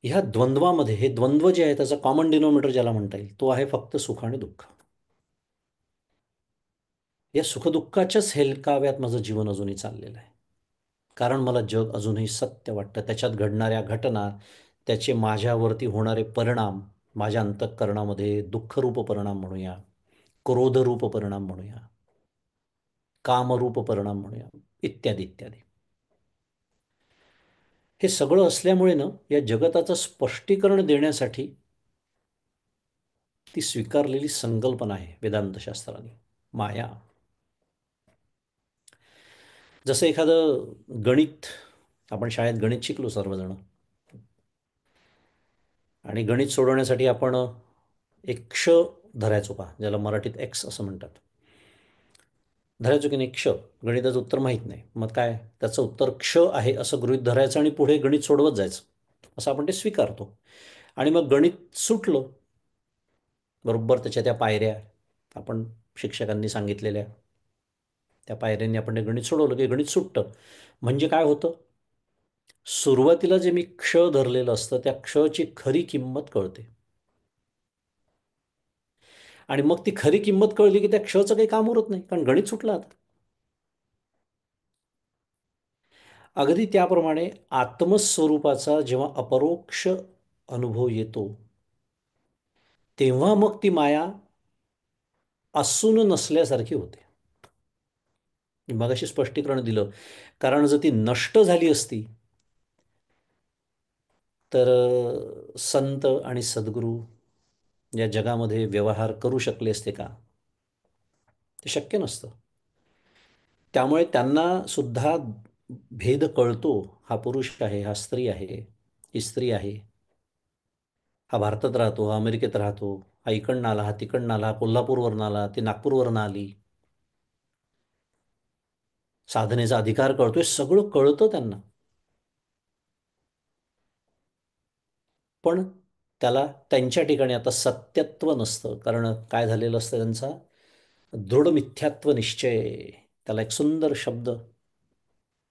ह्या द्वंद्वामध्ये, हे द्वंद्व जे आहे त्याचा कॉमन डिनोमिनेटर ज्याला म्हणता येईल तो आहे फक्त सुख आणि दुःख. या सुखदुःखाच्याच हेलकाव्यात माझं जीवन अजूनही चाललेलं आहे. कारण मला जग अजूनही सत्य वाटतं. त्याच्यात घडणाऱ्या घटना, त्याचे माझ्यावरती होणारे परिणाम, माझ्या अंतःकरणामध्ये दुःखरूप परिणाम म्हणूया, क्रोधरूप परिणाम म्हणूया, कामरूप परिणाम म्हणूया, इत्यादी इत्यादी. हे सगळं असल्यामुळे ना, या जगताचं स्पष्टीकरण देण्यासाठी ती स्वीकारलेली संकल्पना आहे वेदांतशास्त्राने, माया. जसं एखादं गणित, आपण शाळेत गणित शिकलो सर्वजण, आणि गणित सोडवण्यासाठी आपण एक क्ष धरायचो का, ज्याला मराठीत एक्स असं म्हणतात. धरायचो की नाही क्ष. गणिताचं उत्तर माहीत नाही, मग काय, त्याचं उत्तर क्ष आहे असं गृहीत धरायचं आणि पुढे गणित सोडवत जायचं. असं आपण ते स्वीकारतो. आणि मग गणित सुटलं, बरोबर त्याच्या त्या पायऱ्या आपण शिक्षकांनी सांगितलेल्या, त्या पायऱ्यांनी आपण ते गणित सोडवलं की गणित सुटतं. म्हणजे काय होतं, सुरुवातीला जे मी क्ष धरलेलं असतं त्या क्षची खरी किंमत कळते. आणि मग ती खरी किंमत कळली की त्या क्षचं काही काम उरत नाही, कारण गणित सुटलं आता. अगदी त्याप्रमाणे आत्मस्वरूपाचा जेव्हा अपरोक्ष अनुभव येतो, तेव्हा मग ती माया असून नसल्यासारखी होते. मी मगाशी स्पष्टीकरण दिलं. कारण जर ती नष्ट झाली असती तर संत आणि सद्गुरू या जगामध्ये व्यवहार करू शकले असते का? ते शक्य नसतं. त्यामुळे त्यांना सुद्धा भेद कळतो. हा पुरुष आहे, हा स्त्री आहे, ही स्त्री आहे, हा भारतात राहतो, हा अमेरिकेत राहतो, हा इकडनं आला, हा तिकडनं आला, हा कोल्हापूरवरून आला, ती नागपूरवरून आली. साधनेचा अधिकार कळतोय, सगळं कळतं त्यांना. पण त्याला त्यांच्या ठिकाणी आता सत्यत्व नसतं. कारण काय झालेलं असतं, त्यांचा दृढ मिथ्यात्व निश्चय. त्याला एक सुंदर शब्द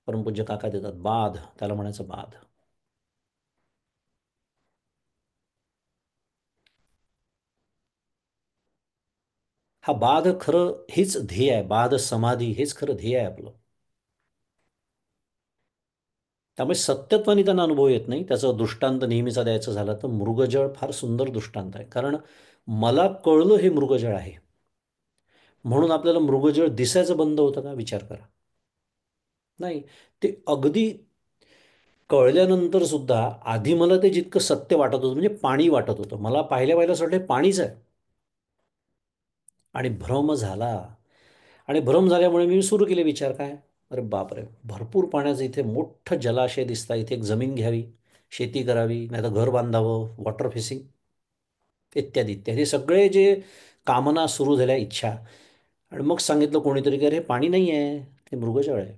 परमपूज्य काका देतात, बाध. त्याला म्हणायचं बाध. हा बाध खरं हेच ध्येय आहे. बाध समाधी हेच खरं ध्येय आहे आपलं. त्यामुळे सत्यत्वाने त्यांना अनुभव येत नाही. त्याचा दृष्टांत नेहमीचा द्यायचं झालं तर मृगजळ फार सुंदर दृष्टांत आहे. कारण मला कळलं हे मृगजळ आहे, म्हणून आपल्याला मृगजळ दिसायचं बंद होतं का, विचार करा. नाही. ते अगदी कळल्यानंतर सुद्धा आधी मला ते जितकं सत्य वाटत होतं, म्हणजे पाणी वाटत होतं, मला पाहिल्या पाहिलं असं वाटलं पाणीच आहे. आणि भ्रम झाला. आणि भ्रम झाल्यामुळे मी सुरू केले विचार, काय, अरे बापरे, भरपूर पाण्याचं इथे मोठं जलाशय दिसतं, इथे एक जमीन घ्यावी, शेती करावी, नाही तर घर बांधावं, वॉटर फेसिंग, इत्यादी इत्यादी. सगळे जे कामना सुरू झाल्या, इच्छा. आणि मग सांगितलं कोणीतरी की अरे हे पाणी नाही आहे, ते मृगजळ आहे.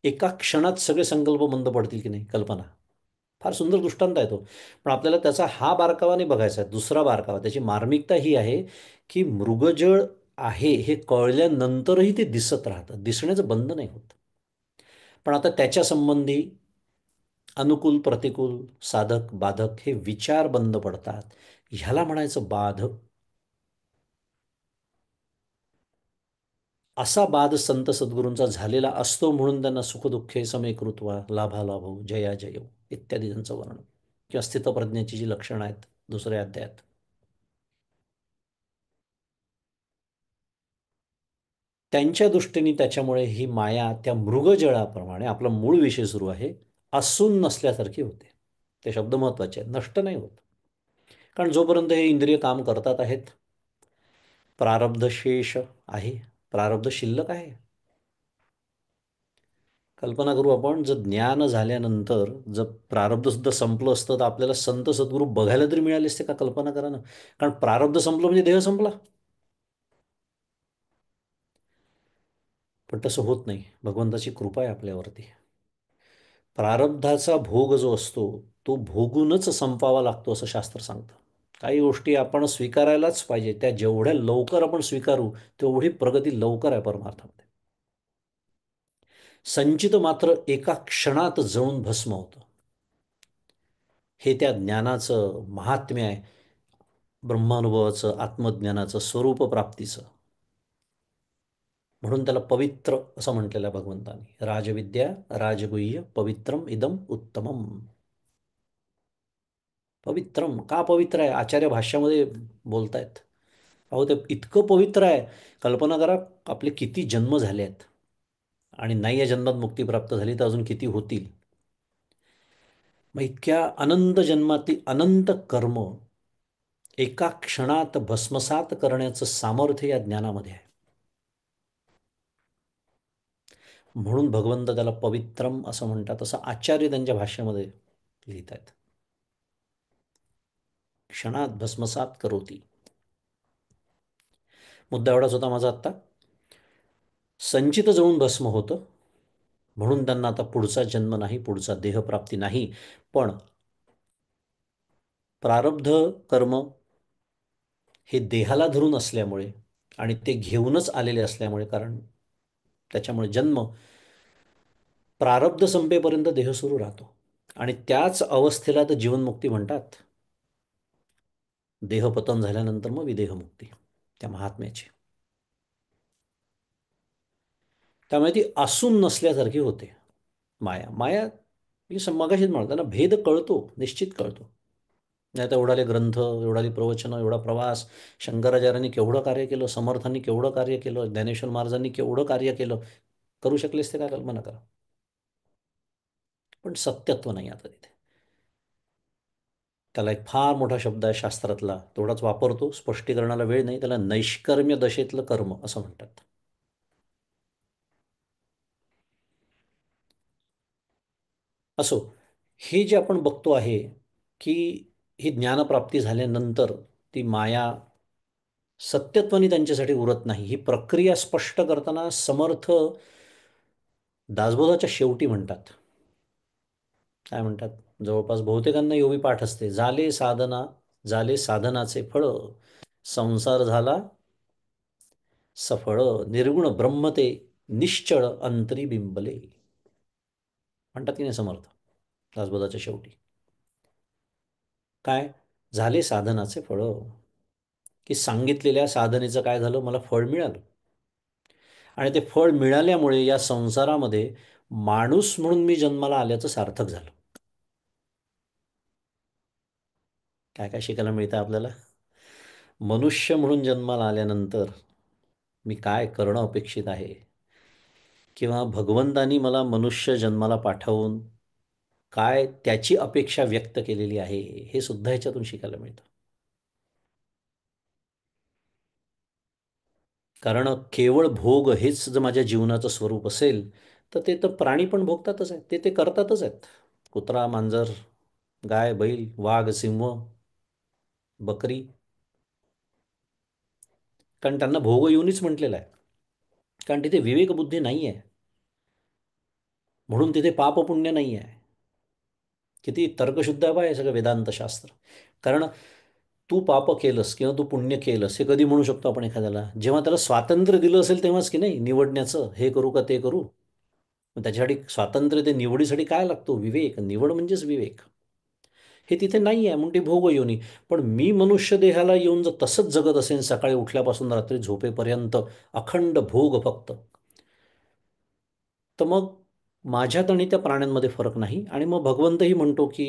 एका क्षणात सगळे संकल्प मंद पडतील की नाही, कल्पना. फार सुंदर दृष्टांत आहे तो. पण आपल्याला त्याचा हा बारकावा नाही बघायचा आहे, दुसरा बारकावा. त्याची मार्मिकता ही आहे की मृगजळ आहे हे कळल्यानंतरही ते दिसत राहतं, दिसण्याचं बंद नाही होत. पण आता त्याच्या संबंधी अनुकूल प्रतिकूल, साधक बाधक हे विचार बंद पडतात. ह्याला म्हणायचं बाध. असा बाध संत सद्गुरूंचा झालेला असतो, म्हणून त्यांना सुखदुःखे समे कृत्वा लाभालाभो जया जयो इत्यादी त्यांचं वर्णन किंवा स्थितप्रज्ञाची जी लक्षणं आहेत दुसऱ्या अध्यायात. त्यांच्या दृष्टीने त्याच्यामुळे ही माया त्या मृगजळाप्रमाणे, आपला मूळ विषय सुरू आहे, असून नसल्यासारखी होते. ते शब्द महत्वाचे आहेत, नष्ट नाही होत. कारण जोपर्यंत हे इंद्रिय काम करतात आहेत, प्रारब्ध शेष आहे, प्रारब्ध शिल्लक आहे. कल्पना करू आपण, जर ज्ञान झाल्यानंतर जर प्रारब्ध सुद्धा संपलं असतं तर आपल्याला संत सद्गुरू बघायला तरी मिळाले असते का? कल्पना करा ना. कारण प्रारब्ध संपलं म्हणजे देह संपला. पण तसं होत नाही. भगवंताची कृपा आहे आपल्यावरती. प्रारब्धाचा भोग जो असतो तो भोगूनच संपावा लागतो असं शास्त्र सांगतं. काही गोष्टी आपण स्वीकारायलाच पाहिजे, त्या जेवढ्या लवकर आपण स्वीकारू तेवढी प्रगती लवकर आहे परमार्थामध्ये. संचित मात्र एका क्षणात जळून भस्म होतं. हे त्या ज्ञानाचं महात्म्य आहे, ब्रह्मानुभवाचं, आत्मज्ञानाचं, स्वरूप प्राप्तीचं. म्हणून त्याला पवित्र असं म्हटलेलं आहे भगवंतानी. राजविद्या राजगुह्य पवित्रम इदम उत्तमम. पवित्रम का पवित्र आहे? आचार्य भाष्यामध्ये बोलतायत. अहो ते इतकं पवित्र आहे, कल्पना करा आपले किती जन्म झाले आहेत आणि नाही या जन्मात मुक्ती प्राप्त झाली तर अजून किती होतील. मग इतक्या अनंत जन्मातील अनंत कर्म एका क्षणात भस्मसात करण्याचं सामर्थ्य या ज्ञानामध्ये आहे. म्हणून भगवंत त्याला पवित्रम असं म्हणतात, असं आचार्य त्यांच्या भाष्यामध्ये लिहित आहेत. क्षणात भस्मसात करोती. मुद्दा एवढाच होता माझा आत्ता. संचित जळून भस्म होतं, म्हणून त्यांना आता पुढचा जन्म नाही, पुढचा देहप्राप्ती नाही. पण प्रारब्ध कर्म हे देहाला धरून असल्यामुळे आणि ते घेऊनच आलेले असल्यामुळे, कारण त्याच्यामुळे जन्म, प्रारब्ध संपेपर्यंत देह सुरू राहतो. आणि त्याच अवस्थेला तर जीवनमुक्ती म्हणतात. देहपतन झाल्यानंतर मग विदेहमुक्ती त्या महात्म्याची. त्यामुळे ती असून नसल्यासारखी होते माया. माया मी मगाशीच म्हणतो ना, भेद कळतो, निश्चित कळतो. नाही तर एवढाले ग्रंथ, एवढाली प्रवचनं, एवढा प्रवास, शंकराचार्यांनी केवढं कार्य केलं, समर्थांनी केवढं कार्य केलं, ज्ञानेश्वर महाराजांनी केवढं कार्य केलं, करू शकले असते का? कल्पना करा. पण सत्यत्व नाही आता तिथे. त्याला एक फार मोठा शब्द आहे शास्त्रातला, तेवढाच वापरतो, स्पष्टीकरणाला वेळ नाही. त्याला नैष्कर्म्य दशेतलं कर्म असं म्हणतात. असो, हे जे आपण बघतो आहे की ही ज्ञानप्राप्ती झाल्यानंतर ती माया सत्यत्वाने त्यांच्यासाठी उरत नाही, ही प्रक्रिया स्पष्ट करताना समर्थ दासबोधाच्या शेवटी म्हणतात. काय म्हणतात? जवळपास बहुतेकांना योगी पाठ असते, झाले साधना, झाले साधनाचे फळ, संसार झाला सफळ, निर्गुण ब्रह्म ते निश्चळ अंतरी बिंबले. म्हणतात की नाही समर्थ दासबोधाच्या शेवटी? काय झाले साधनाचे फळ, की सांगितलेल्या साधनेचं काय झालं, मला फळ मिळालं. आणि ते फळ मिळाल्यामुळे या संसारामध्ये माणूस म्हणून मी जन्माला आल्याचं सार्थक झालं. काय काय शिकायला मिळतं आपल्याला? मनुष्य म्हणून जन्माला आल्यानंतर मी काय करणं अपेक्षित आहे, किंवा भगवंतानी मला मनुष्य जन्माला पाठवून काय त्याची अपेक्षा व्यक्त केलेली आहे, हे सुद्धा ह्याच्यातून शिकायला मिळतं. कारण केवळ भोग हेच जर माझ्या जीवनाचं स्वरूप असेल तर ते तर प्राणी पण भोगतातच आहेत, ते ते करतातच आहेत. कुत्रा, मांजर, गाय, बैल, वाघ, सिंह, बकरी, कारण त्यांना भोगयोनीच म्हटलेलं आहे. कारण तिथे विवेकबुद्धी नाही आहे, म्हणून तिथे पापपुण्य नाही आहे. किती तर्कशुद्ध आहे बा हे सगळं वेदांतशास्त्र. कारण तू पाप केलंस किंवा तू पुण्य केलंस हे कधी म्हणू शकतो आपण एखाद्याला? जेव्हा त्याला स्वातंत्र्य दिलं असेल तेव्हाच, की नाही, निवडण्याचं, हे करू का ते करू. मग त्याच्यासाठी स्वातंत्र्य, ते निवडीसाठी काय लागतो? विवेक. निवड म्हणजेच विवेक. हे तिथे नाही आहे, म्हणून ती भोगयोनी. पण मी मनुष्य देहाला येऊन जर तसंच जगत असेल सकाळी उठल्यापासून रात्री झोपेपर्यंत, अखंड भोग फक्त, तर मग माझ्यात आणि त्या प्राण्यांमध्ये फरक नाही. आणि मग भगवंतही म्हणतो की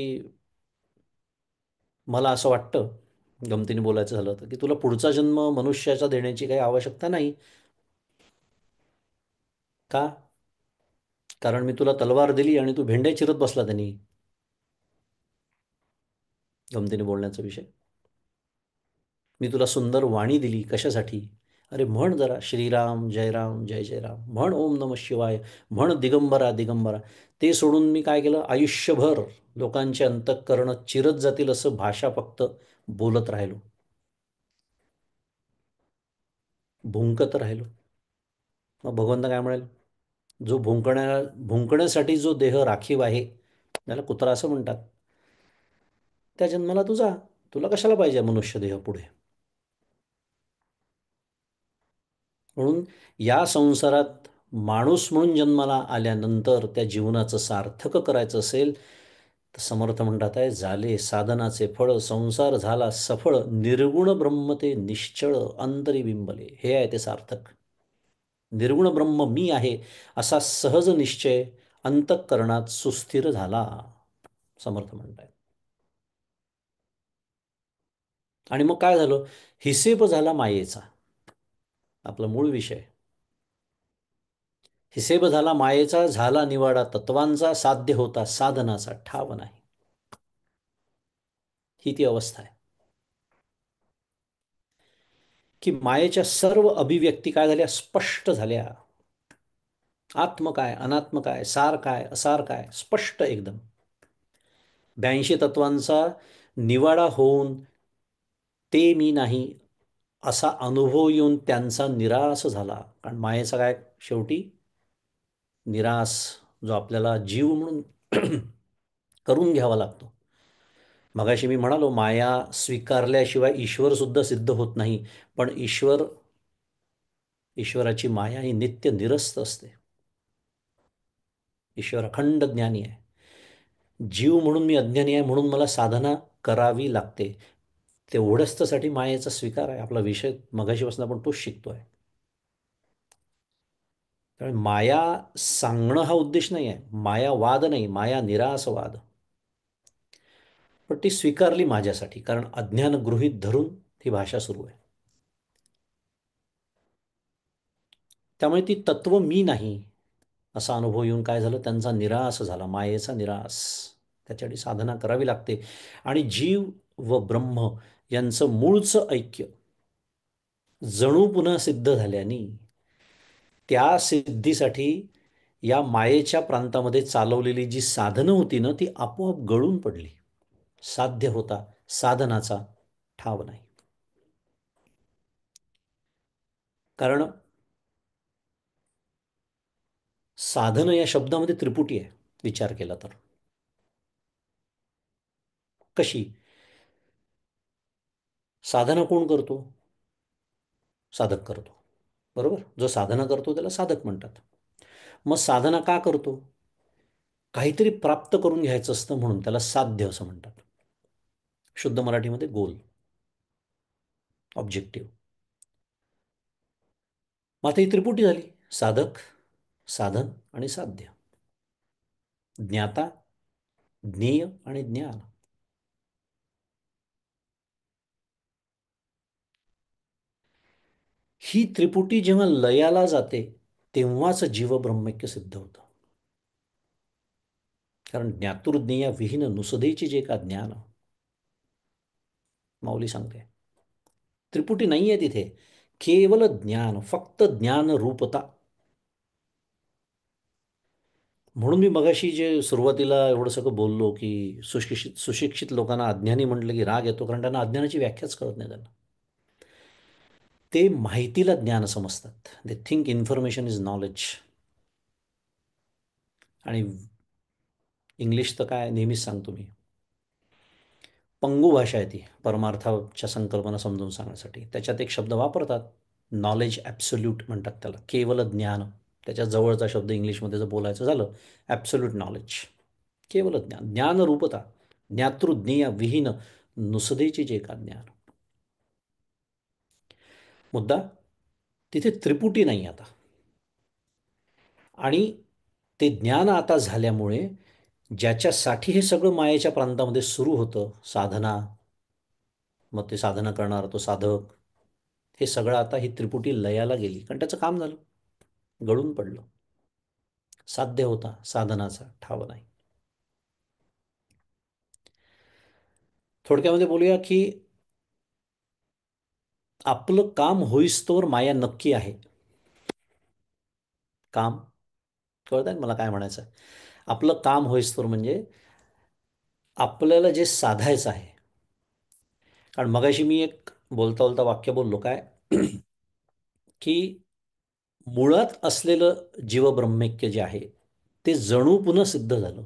मला असं वाटतं, गमतीने बोलायचं झालं तर, की तुला पुढचा जन्म मनुष्याचा देण्याची काही आवश्यकता नाही. का? कारण मी तुला तलवार दिली आणि तू भेंड्या चिरत बसला त्यांनी. गमतीने बोलण्याचा विषय. मी तुला सुंदर वाणी दिली कशासाठी? अरे म्हण जरा श्रीराम जय राम जय जय राम, म्हण ओम नम शिवाय, म्हण दिगंबरा दिगंबरा. ते सोडून मी काय केलं? आयुष्यभर लोकांचे अंतःकरण चिरत जातील असं भाषा फक्त बोलत राहिलो, भुंकत राहिलो. मग भगवंत काय म्हणेल? जो भुंकण्यासाठी जो देह राखीव आहे, त्याला कुत्रा असं म्हणतात, त्या जन्माला तू जा. तुला कशाला पाहिजे मनुष्य देह पुढे? म्हणून या संसारात माणूस म्हणून जन्माला आल्यानंतर त्या जीवनाचं सार्थक करायचं असेल तर समर्थ म्हणतात आहे, झाले साधनाचे फळ, संसार झाला सफळ, निर्गुण ब्रह्म ते निश्चळ अंतरी बिंबले. हे आहे ते सार्थक. निर्गुण ब्रह्म मी आहे असा सहज निश्चय अंतःकरणात सुस्थिर झाला, समर्थ म्हणतायत. आणि मग काय झालं? हिसेब झाला मायेचा, आपला मूळ विषय. हिसेब झाला मायेचा, झाला निवाडा तत्वांचा, साध्य होता साधनाचा ठाव नाही. ही ती अवस्था आहे की मायेच्या सर्व अभिव्यक्ती काय झाल्या? स्पष्ट झाल्या. आत्म काय, अनात्म काय, सार काय, असार काय, स्पष्ट एकदम. 82 तत्वांचा निवाडा होऊन ते मी नाही असा अनुभव येऊन त्यांचा निराश झाला. कारण मायेचा काय शेवटी? निराश, जो आपल्याला जीव म्हणून करून घ्यावा लागतो. मगाशी मी म्हणालो, माया स्वीकारल्याशिवाय ईश्वर सुद्धा सिद्ध होत नाही. पण ईश्वराची माया ही नित्य निरस्त असते. ईश्वर अखंड ज्ञानी आहे. जीव म्हणून मी अज्ञानी आहे, म्हणून मला साधना करावी लागते. तेवढंच त्यासाठी मायेचा स्वीकार आहे. आपला विषय मगाशीपासून आपण तोच शिकतोय. कारण माया सांगणं हा उद्देश नाही आहे, मायावाद नाही, माया निरासवाद. पण ती स्वीकारली माझ्यासाठी, कारण अज्ञान गृहीत धरून ही भाषा सुरू आहे. त्यामुळे ती तत्व मी नाही असा अनुभव येऊन काय झालं? त्यांचा निराश झाला, मायेचा निराश. त्याच्यासाठी साधना करावी लागते. आणि जीव व ब्रह्म यांचं मूळचं ऐक्य जणू पुन्हा सिद्ध झाल्याने त्या सिद्धीसाठी या मायेच्या प्रांतामध्ये चालवलेली जी साधनं होती ना, ती आपोआप गळून पडली. साध्य होता साधनाचा ठाव नाही. कारण साधन या शब्दामध्ये त्रिपुटी आहे, विचार केला तर. कशी? साधना कोण करतो? साधक करतो, बरोबर. जो साधना करतो त्याला साधक म्हणतात. मग साधना का करतो? काहीतरी प्राप्त करून घ्यायचं असतं, म्हणून त्याला साध्य असं म्हणतात. शुद्ध मराठीमध्ये गोल, ऑब्जेक्टिव्ह. मग आता ही त्रिपुटी झाली: साधक, साधन आणि साध्य. ज्ञाता, ज्ञेय आणि ज्ञान. ही त्रिपुटी जेव्हा लयाला जाते तेव्हाच जीवब्रह्मैक्य सिद्ध होतं. कारण ज्ञातुर्ज्ञेया विहीन नुसदेची जे का ज्ञान, माऊली सांगते. त्रिपुटी नाही आहे तिथे, केवळ ज्ञान, फक्त ज्ञान रूपता. म्हणून मी मगाशी जे सुरुवातीला एवढं सगळं बोललो की सुशिक्षित लोकांना अज्ञानी म्हटलं की राग येतो, कारण त्यांना अज्ञानाची व्याख्याच कळत नाही त्यांना. ते माहितीला ज्ञान समजतात. They think information is knowledge. आणि इंग्लिश तर काय नेहमीच सांगतो मी, पंगू भाषा आहे ती परमार्थाच्या संकल्पना समजून सांगण्यासाठी. त्याच्यात एक शब्द वापरतात, नॉलेज ॲब्सोल्यूट म्हणतात त्याला, केवल ज्ञान. त्याच्या जवळचा शब्द इंग्लिशमध्ये जर बोलायचं झालं, ॲब्सोल्यूट नॉलेज, केवल ज्ञान, ज्ञानरूपता, ज्ञातृज्ञेय विहीन नुसदेची जे का ज्ञान. मुद्दा तिथे त्रिपुटी नाही आता. आणि ते ज्ञान आता झाल्यामुळे ज्याच्यासाठी हे सगळं मायेच्या प्रांतामध्ये सुरू होतं, साधना, मग ते साधना करणारा तो साधक, हे सगळं आता ही त्रिपुटी लयाला गेली, कारण त्याचं काम झालं, गळून पडलं. साध्य होता साधनाचा ठाव नाही. थोडक्यामध्ये बोलूया की आपलं काम होईस्तोवर माया नक्की आहे. काम कळत आहे मला काय म्हणायचं आहे? आपलं काम होईस्तोवर म्हणजे आपल्याला जे साधायचं आहे. कारण मगाशी मी एक बोलता बोलता वाक्य बोललो काय, की मुळात असलेलं जीवब्रह्मैक्य जे आहे ते जणू पुन्हा सिद्ध झालं.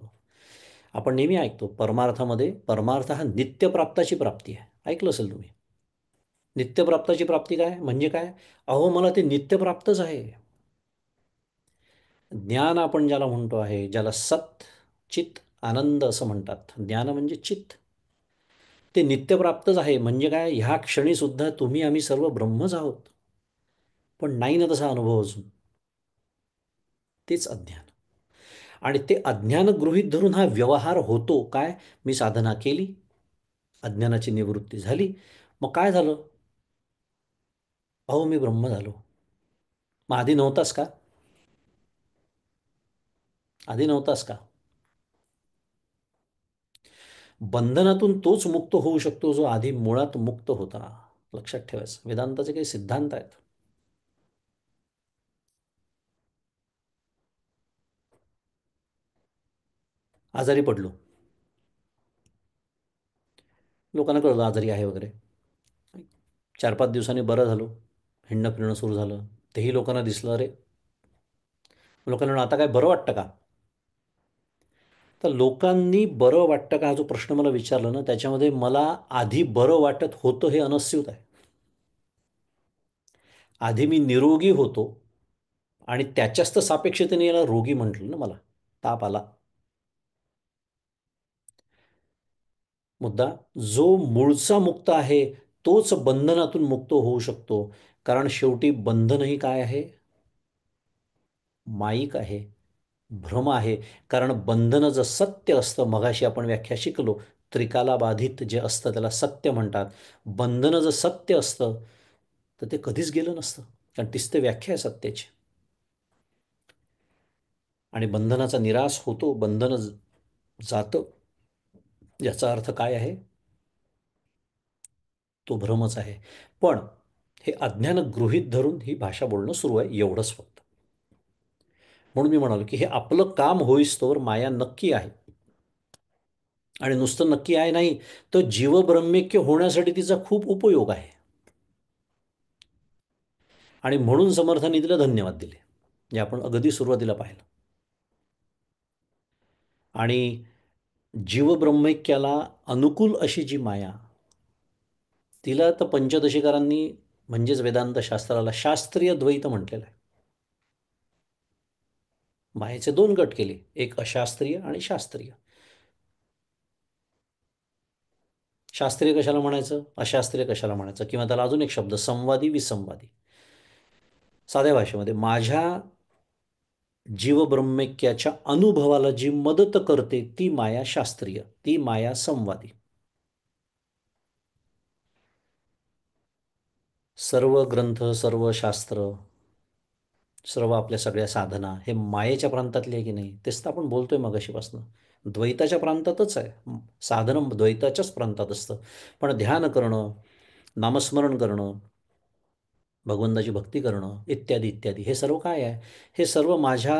आपण नेहमी ऐकतो परमार्थामध्ये, परमार्थ हा नित्यप्राप्ताची प्राप्ती आहे. ऐकलं असेल तुम्ही. नित्यप्राप्ताची प्राप्ती काय म्हणजे काय? अहो मला ते नित्यप्राप्तच आहे. ज्ञान आपण ज्याला म्हणतो आहे, ज्याला सत चित आनंद असं म्हणतात, ज्ञान म्हणजे चित्त, ते नित्यप्राप्तच आहे. म्हणजे काय, ह्या क्षणी सुद्धा तुम्ही आम्ही सर्व ब्रह्मच आहोत, पण नाही ना तसा अनुभव अजून. तेच अज्ञान. आणि ते अज्ञान गृहीत धरून हा व्यवहार होतो. काय, मी साधना केली, अज्ञानाची निवृत्ती झाली, मग काय झालं? अहो मी ब्रह्म झालो. मग आधी नव्हतास का? आधी नव्हतास का? बंधनातून तोच मुक्त होऊ शकतो जो आधी मुळात मुक्त होता. लक्षात ठेवायचं, वेदांताचे काही सिद्धांत आहेत. आजारी पडलो, लोकांना कळलं आजारी आहे वगैरे, 4-5 दिवसांनी बरं झालो, हिंडणं फिरणं सुरू झालं, तेही लोकांना दिसलं. अरे, लोकांना म्हणलं, आता काय बरं वाटतं का? तर लोकांनी बरं वाटतं का हा जो प्रश्न मला विचारला ना, त्याच्यामध्ये मला आधी बरं वाटत होतं हे अनस्यूत आहे. आधी मी निरोगी होतो आणि त्याच्याच तर सापेक्षतेने याला रोगी म्हटलं ना. मला ताप आला. मुद्दा, जो मूळचा मुक्त आहे तोच बंधनातून मुक्त होऊ शकतो. कारण शेवटी बंधनही काय आहे? माईक आहे, भ्रम आहे. कारण बंधनं जर सत्य असतं, मगाशी आपण व्याख्या शिकलो, त्रिकालाबाधित जे असतं त्याला सत्य म्हणतात. बंधनं जर सत्य असतं तर ते कधीच गेलं नसतं, कारण तीच ते व्याख्या आहे सत्याची. आणि बंधनाचा निराश होतो, बंधन जातं, याचा अर्थ काय आहे? तो भ्रमच आहे. पण हे अज्ञान गृहीत धरून ही भाषा बोलणं सुरू आहे, एवढंच फक्त. म्हणून मी म्हणालो की हे आपलं काम होईस्तोवर माया नक्की आहे. आणि नुसतं नक्की आहे नाही, तर जीवब्रह्मैक्य होण्यासाठी तिचा खूप उपयोग आहे. आणि म्हणून समर्थांनी तिला धन्यवाद दिले, जे आपण अगदी सुरुवातीला पाहिलं. आणि जीवब्रह्मैक्याला अनुकूल अशी जी माया, तिला तर पंचदशीकारांनी म्हणजेच वेदांत शास्त्राला शास्त्रीय द्वैत म्हटलेलं आहे. मायेचे दोन गट केले, एक अशास्त्रीय आणि शास्त्रीय. शास्त्रीय कशाला म्हणायचं, अशास्त्रीय कशाला म्हणायचं, किंवा त्याला अजून एक शब्द संवादी विसंवादी. साध्या भाषेमध्ये माझ्या जीवब्रह्मैक्याच्या अनुभवाला जी मदत करते ती माया शास्त्रीय, ती माया संवादी. सर्व ग्रंथ, सर्व शास्त्र, सर्व आपल्या सगळ्या साधना हे मायेच्या प्रांतातली आहे की नाही? तेच तर आपण बोलतोय मगाशीपासून. द्वैताच्या प्रांतातच आहे. साधन द्वैताच्याच प्रांतात असतं. पण ध्यान करणं, नामस्मरण करणं, भगवंताची भक्ती करणं, इत्यादी इत्यादी, हे सर्व काय आहे? हे सर्व माझ्या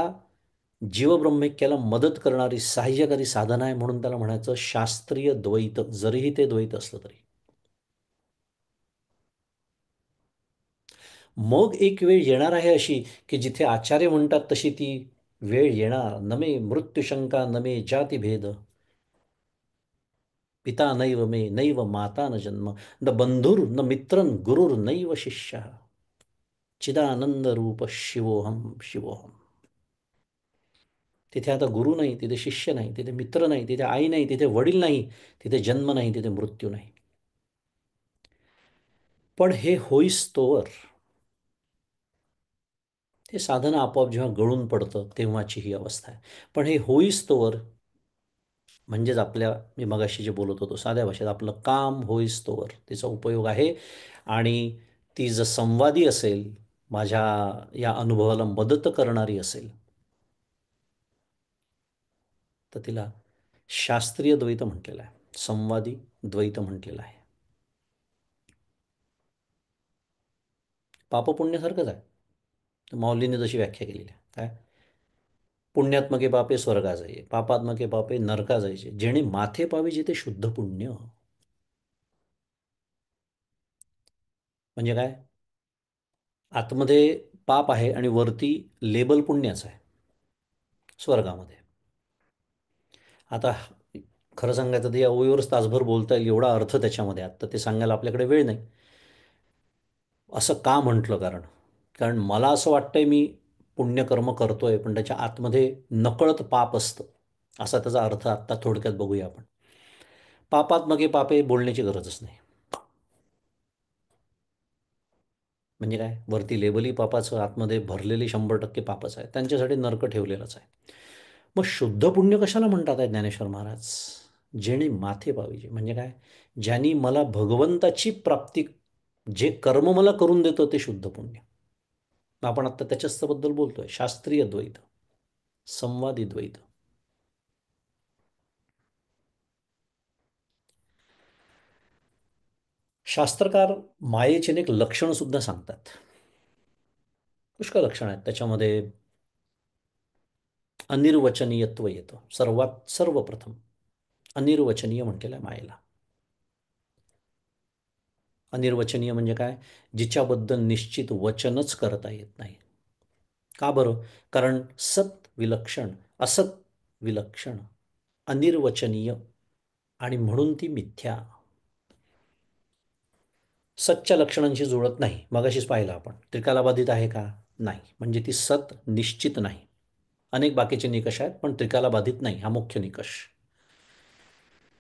जीवब्रह्मैक्याला मदत करणारी सहाय्यकारी साधना आहे. म्हणून त्याला म्हणायचं शास्त्रीय द्वैत, जरीही ते द्वैत असलं तरी. मग एक वेळ येणार आहे अशी, की जिथे आचार्य म्हणतात तशी ती वेळ येणार. नमे मृत्युशंका नमे जातिभेद, पिता नैव मे नैव माता न जन्म, न बंधुर न मित्रन गुरुर नैव शिष्य, चिदानंद रूप शिवोहम शिवोहम. तिथे आता गुरु नाही, तिथे शिष्य नाही, तिथे मित्र नाही, तिथे आई नाही, तिथे वडील नाही, तिथे जन्म नाही, तिथे मृत्यू नाही. पण हे होईस्तोवर, ते साधनं आपोआप जेव्हा गळून पडतं तेव्हाची ही अवस्था आहे. पण हे होईस्तोवर म्हणजेच आपल्या, मी मगाशी जे बोलत होतो साध्या भाषेत, आपलं काम होईस्तोवर तिचा उपयोग आहे. आणि ती जर संवादी असेल, माझ्या या अनुभवाला मदत करणारी असेल, तर तिला शास्त्रीय द्वैत म्हटलेलं आहे, संवादी द्वैत म्हटलेलं आहे. पापपुण्यासारखंच आहे. तर माऊलीने जशी व्याख्या केलेली आहे काय, पुण्यात्मके पापे स्वर्गा जाई, पापात्मके पापे नरका जायचे, जेणे माथे पावे जिथे शुद्ध पुण्य. म्हणजे काय, आतमध्ये पाप आहे आणि वरती लेबल पुण्याचं आहे स्वर्गामध्ये. आता खरं सांगायचं तर या ओळीवरच तासभर बोलता येईल एवढा अर्थ त्याच्यामध्ये, आता ते सांगायला आपल्याकडे वेळ नाही. असं का म्हटलं, कारण कारण मला असं वाटतंय मी पुण्यकर्म करतोय, पण त्याच्या आतमध्ये नकळत पाप असतं, असा त्याचा अर्थ आत्ता थोडक्यात बघूया आपण. पापात्मके पापे बोलण्याची गरजच नाही. म्हणजे काय, वरती लेबलही पापाचं, आतमध्ये भरलेली 100% पापच आहे, त्यांच्यासाठी नरक ठेवलेलंच आहे. मग शुद्ध पुण्य कशाला म्हणतात आहे ज्ञानेश्वर महाराज, जेणे माथे पाविजे. म्हणजे काय, ज्यांनी मला भगवंताची प्राप्ती, जे कर्म मला करून देतं ते शुद्ध पुण्य. आपण आत्ता त्याच्याच बद्दल बोलतोय, शास्त्रीय द्वैत, संवादी द्वैत. शास्त्रकार मायेचे अनेक लक्षणं सुद्धा सांगतात. पुष्कळ लक्षणं आहेत त्याच्यामध्ये. अनिर्वचनीयत्व येतं सर्वात सर्वप्रथम. अनिर्वचनीय म्हटलेलं आहे मायेला. अनिर्वचनीय म्हणजे काय, जिच्याबद्दल निश्चित वचनच करता येत नाही. का बरं, कारण सत विलक्षण, असत विलक्षण, अनिर्वचनीय, आणि म्हणून ती मिथ्या. सतच्या लक्षणांशी जुळत नाही, मगाशीच पाहिलं आपण. त्रिकालाबाधित आहे का, नाही, म्हणजे ती सत निश्चित नाही. अनेक बाकीचे निकष आहेत, पण त्रिकालाबाधित नाही हा मुख्य निकष.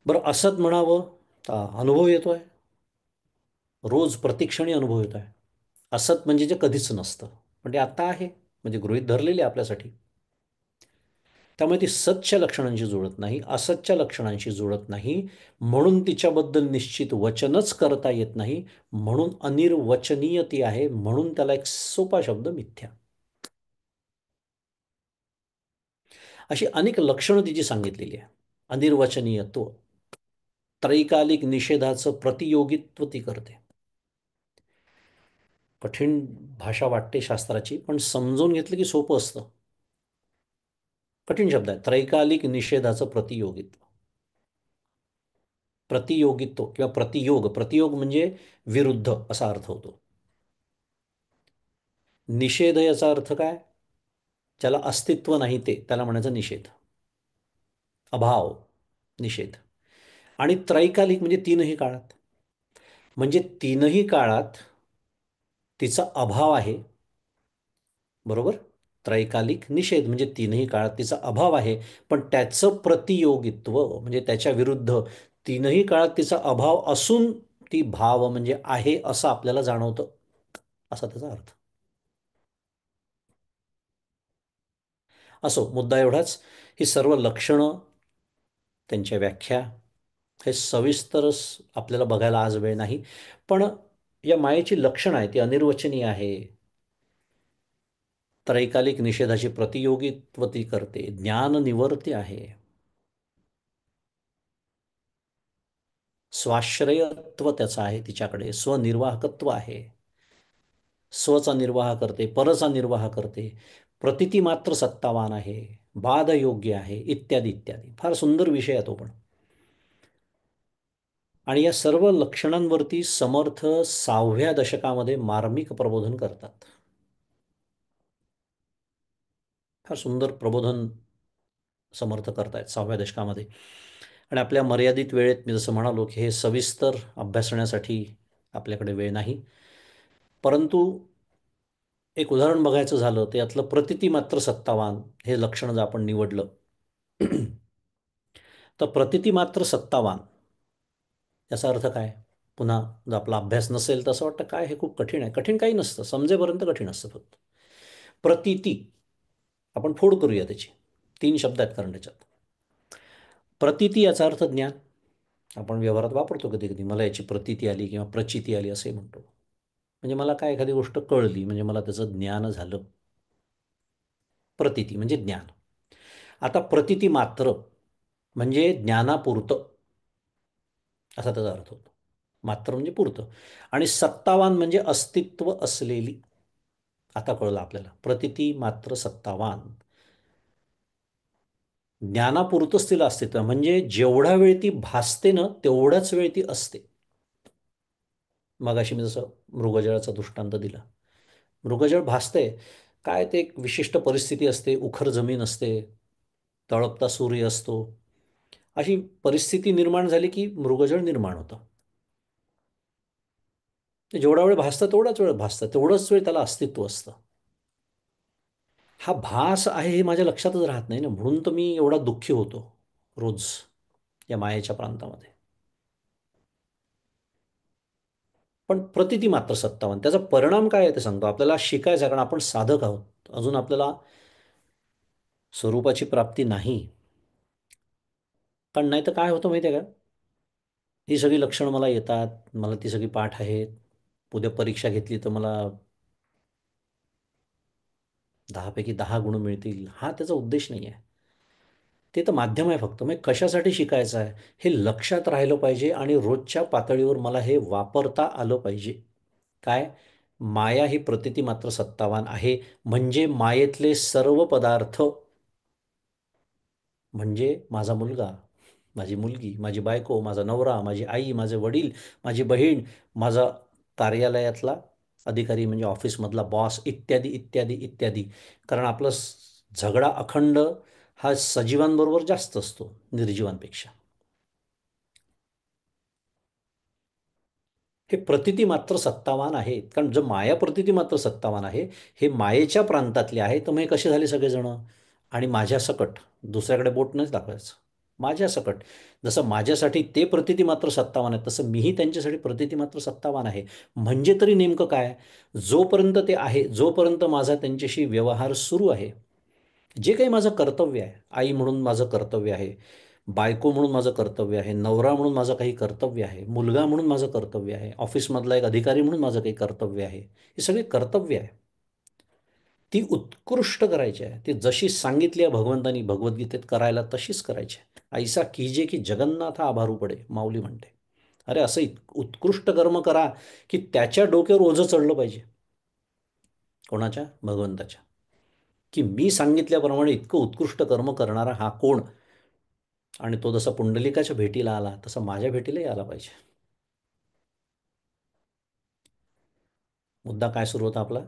बरं, असत म्हणावं तर अनुभव येतोय, रोज प्रतिक्षणी अनुभव येत आहे. असत म्हणजे जे कधीच नसतं, पण ते आत्ता आहे, म्हणजे गृहीत धरलेले आपल्यासाठी. त्यामुळे ती सतच्या लक्षणांशी जुळत नाही, असतच्या लक्षणांशी जुळत नाही, म्हणून तिच्याबद्दल निश्चित वचनच करता येत नाही, म्हणून अनिर्वचनीय ती आहे, म्हणून त्याला एक सोपा शब्द मिथ्या. अशी अनेक लक्षणं तिची सांगितलेली आहे. अनिर्वचनीयत्व, त्रैकालिक निषेधाचं प्रतियोगित्व ती करते. कठीण भाषा वाटते शास्त्राची, पण समजून घेतलं की सोपं असतं. कठीण शब्द आहे, त्रैकालिक निषेधाचं प्रतियोगित्व. प्रतियोगित्व किंवा प्रतियोग, प्रतियोग म्हणजे विरुद्ध असा अर्थ होतो. निषेध याचा अर्थ काय, ज्याला अस्तित्व नाही ते, त्याला म्हणायचं निषेध, अभाव, निषेध. आणि त्रैकालिक म्हणजे तीनही काळात, म्हणजे तीनही काळात तिचा अभाव आहे. बरोबर, त्रैकालिक निषेध म्हणजे तीनही काळात तिचा अभाव आहे, पण त्याचं प्रतियोगित्व म्हणजे त्याच्या विरुद्ध तीनही काळात तिचा अभाव असून ती भाव म्हणजे आहे असं आपल्याला जाणवतं, असा त्याचा अर्थ. असो, मुद्दा एवढाच, ही सर्व लक्षणं, त्यांच्या व्याख्या, हे सविस्तरच आपल्याला बघायला आज वेळ नाही. पण या मायेची लक्षणं आहे, ती अनिर्वचनीय आहे, त्रैकालिक निषेधाची प्रतियोगित्व ती करते, ज्ञान निवर्ती आहे, स्वाश्रयत्व त्याचं आहे तिच्याकडे, स्वनिर्वाहकत्व आहे, स्वचा निर्वाह करते, परचा निर्वाह करते, प्रतिती मात्र सत्तावान आहे, वादयोग्य आहे, इत्यादी इत्यादी. फार सुंदर विषय आहे तो पण. आणि या सर्व लक्षणांवरती समर्थ 6व्या दशकामध्ये मार्मिक प्रबोधन करतात. फार सुंदर प्रबोधन समर्थ करतायत 6व्या दशकामध्ये. आणि आपल्या मर्यादित वेळेत मी जसं म्हणालो की हे सविस्तर अभ्यासण्यासाठी आपल्याकडे वेळ नाही. परंतु एक उदाहरण बघायचं झालं तर यातलं प्रतिती मात्र सत्तावान हे लक्षण जर आपण निवडलं तर प्रतिती मात्र सत्तावान याचा अर्थ काय? पुन्हा जर आपला अभ्यास नसेल तर असं वाटतं काय हे खूप कठीण आहे. कठीण काही नसतं, समजेपर्यंत कठीण असतं फक्त. प्रतिती आपण फोड करूया त्याची. 3 शब्द आहेत कारण त्याच्यात. प्रतिती याचा अर्थ ज्ञान. आपण व्यवहारात वापरतो कधी कधी, मला याची प्रतीती आली किंवा प्रचिती आली असंही म्हणतो. म्हणजे मला काय एखादी गोष्ट कळली म्हणजे मला त्याचं ज्ञान झालं. प्रतीती म्हणजे ज्ञान. आता प्रतिती मात्र म्हणजे ज्ञानापुरतं असा त्याचा अर्थ होतो. मात्र म्हणजे पुरतं. आणि सत्तावान म्हणजे अस्तित्व असलेली. आता कळलं आपल्याला. प्रतिती मात्र सत्तावान ज्ञानापुरतंच तिला अस्तित्व आहे. म्हणजे जेवढा वेळ ती भासते ना तेवढाच वेळ ती असते. मगाशी मी जसं मृगजळाचा दृष्टांत दिला. मृगजळ भासते काय, ते एक विशिष्ट परिस्थिती असते, उखर जमीन असते, तळपता सूर्य असतो. अशी परिस्थिती निर्माण झाली की मृगजळ निर्माण होतं. ते जेवढा वेळ भासतं तेवढाच वेळ भासतं, तेवढंच वेळ त्याला अस्तित्व असतं. हा भास आहे हे माझ्या लक्षातच राहत नाही ना, म्हणून तर मी एवढा दुःखी होतो रोज या मायेच्या प्रांतामध्ये. पण प्रतिती मात्र सत्तावन्न त्याचा परिणाम काय आहे ते सांगतो. आपल्याला शिकायचं आहे कारण आपण साधक आहोत. अजून आपल्याला स्वरूपाची प्राप्ती नाही. पण नाही तर काय होतं माहिती आहे का, ही सगळी लक्षणं मला येतात, मला ती सगळी पाठ आहेत. उद्या परीक्षा घेतली तर मला 10 पैकी 10 गुण मिळतील, हा त्याचा उद्देश नाही आहे. ते तर माध्यम आहे फक्त. मग कशासाठी शिकायचं आहे हे लक्षात राहिलं पाहिजे आणि रोजच्या पातळीवर मला हे वापरता आलं पाहिजे. काय? माया ही प्रतीती मात्र सत्तावान आहे. म्हणजे मायेतले सर्व पदार्थ म्हणजे माझा मुलगा, माझी मुलगी, माझी बायको, माझा नवरा, माझी आई, माझे वडील, माझी बहीण, माझा कार्यालयातला अधिकारी म्हणजे ऑफिसमधला बॉस, इत्यादी इत्यादी इत्यादी. कारण आपला झगडा अखंड हा सजीवांबरोबर जास्त असतो निर्जीवांपेक्षा. हे प्रतिती मात्र सत्तावान आहे. कारण जर माया प्रतिती मात्र सत्तावान आहे, हे मायेच्या प्रांतातले आहे, तर मग हे कसे झाले सगळेजण? आणि माझ्या सकट दुसऱ्याकडे बोट नच दाखवायचं. माझ्या सकट जसं माझ्यासाठी ते प्रतिती मात्र सत्तावान आहे तसं मीही त्यांच्यासाठी प्रतिती मात्र सत्तावान आहे. म्हणजे तरी नेमकं काय? जोपर्यंत ते आहे, जोपर्यंत माझा त्यांच्याशी व्यवहार सुरू आहे, जे काही माझं कर्तव्य आहे, आई म्हणून माझं कर्तव्य आहे, बायको म्हणून माझं कर्तव्य आहे, नवरा म्हणून माझं काही कर्तव्य आहे, मुलगा म्हणून माझं कर्तव्य आहे, ऑफिसमधला एक अधिकारी म्हणून माझं काही कर्तव्य आहे, ही सगळी कर्तव्य आहे. ती उत्कृष्ट करायची आहे. ती जशी सांगितली आहे भगवंतानी भगवद्गीतेत करायला तशीच करायची आहे. ऐसा कीजे की जगन्नाथ आभारू पडे, माऊली म्हणते. अरे असं उत्कृष्ट कर्म करा की त्याच्या डोक्यावर ओझं चढलं पाहिजे. कोणाच्या? भगवंताच्या. की मी सांगितल्याप्रमाणे इतकं उत्कृष्ट कर्म करणारा हा कोण? आणि तो जसा पुंडलिकाच्या भेटीला आला तसा माझ्या भेटीलाही आला पाहिजे. मुद्दा काय सुरू होता आपला?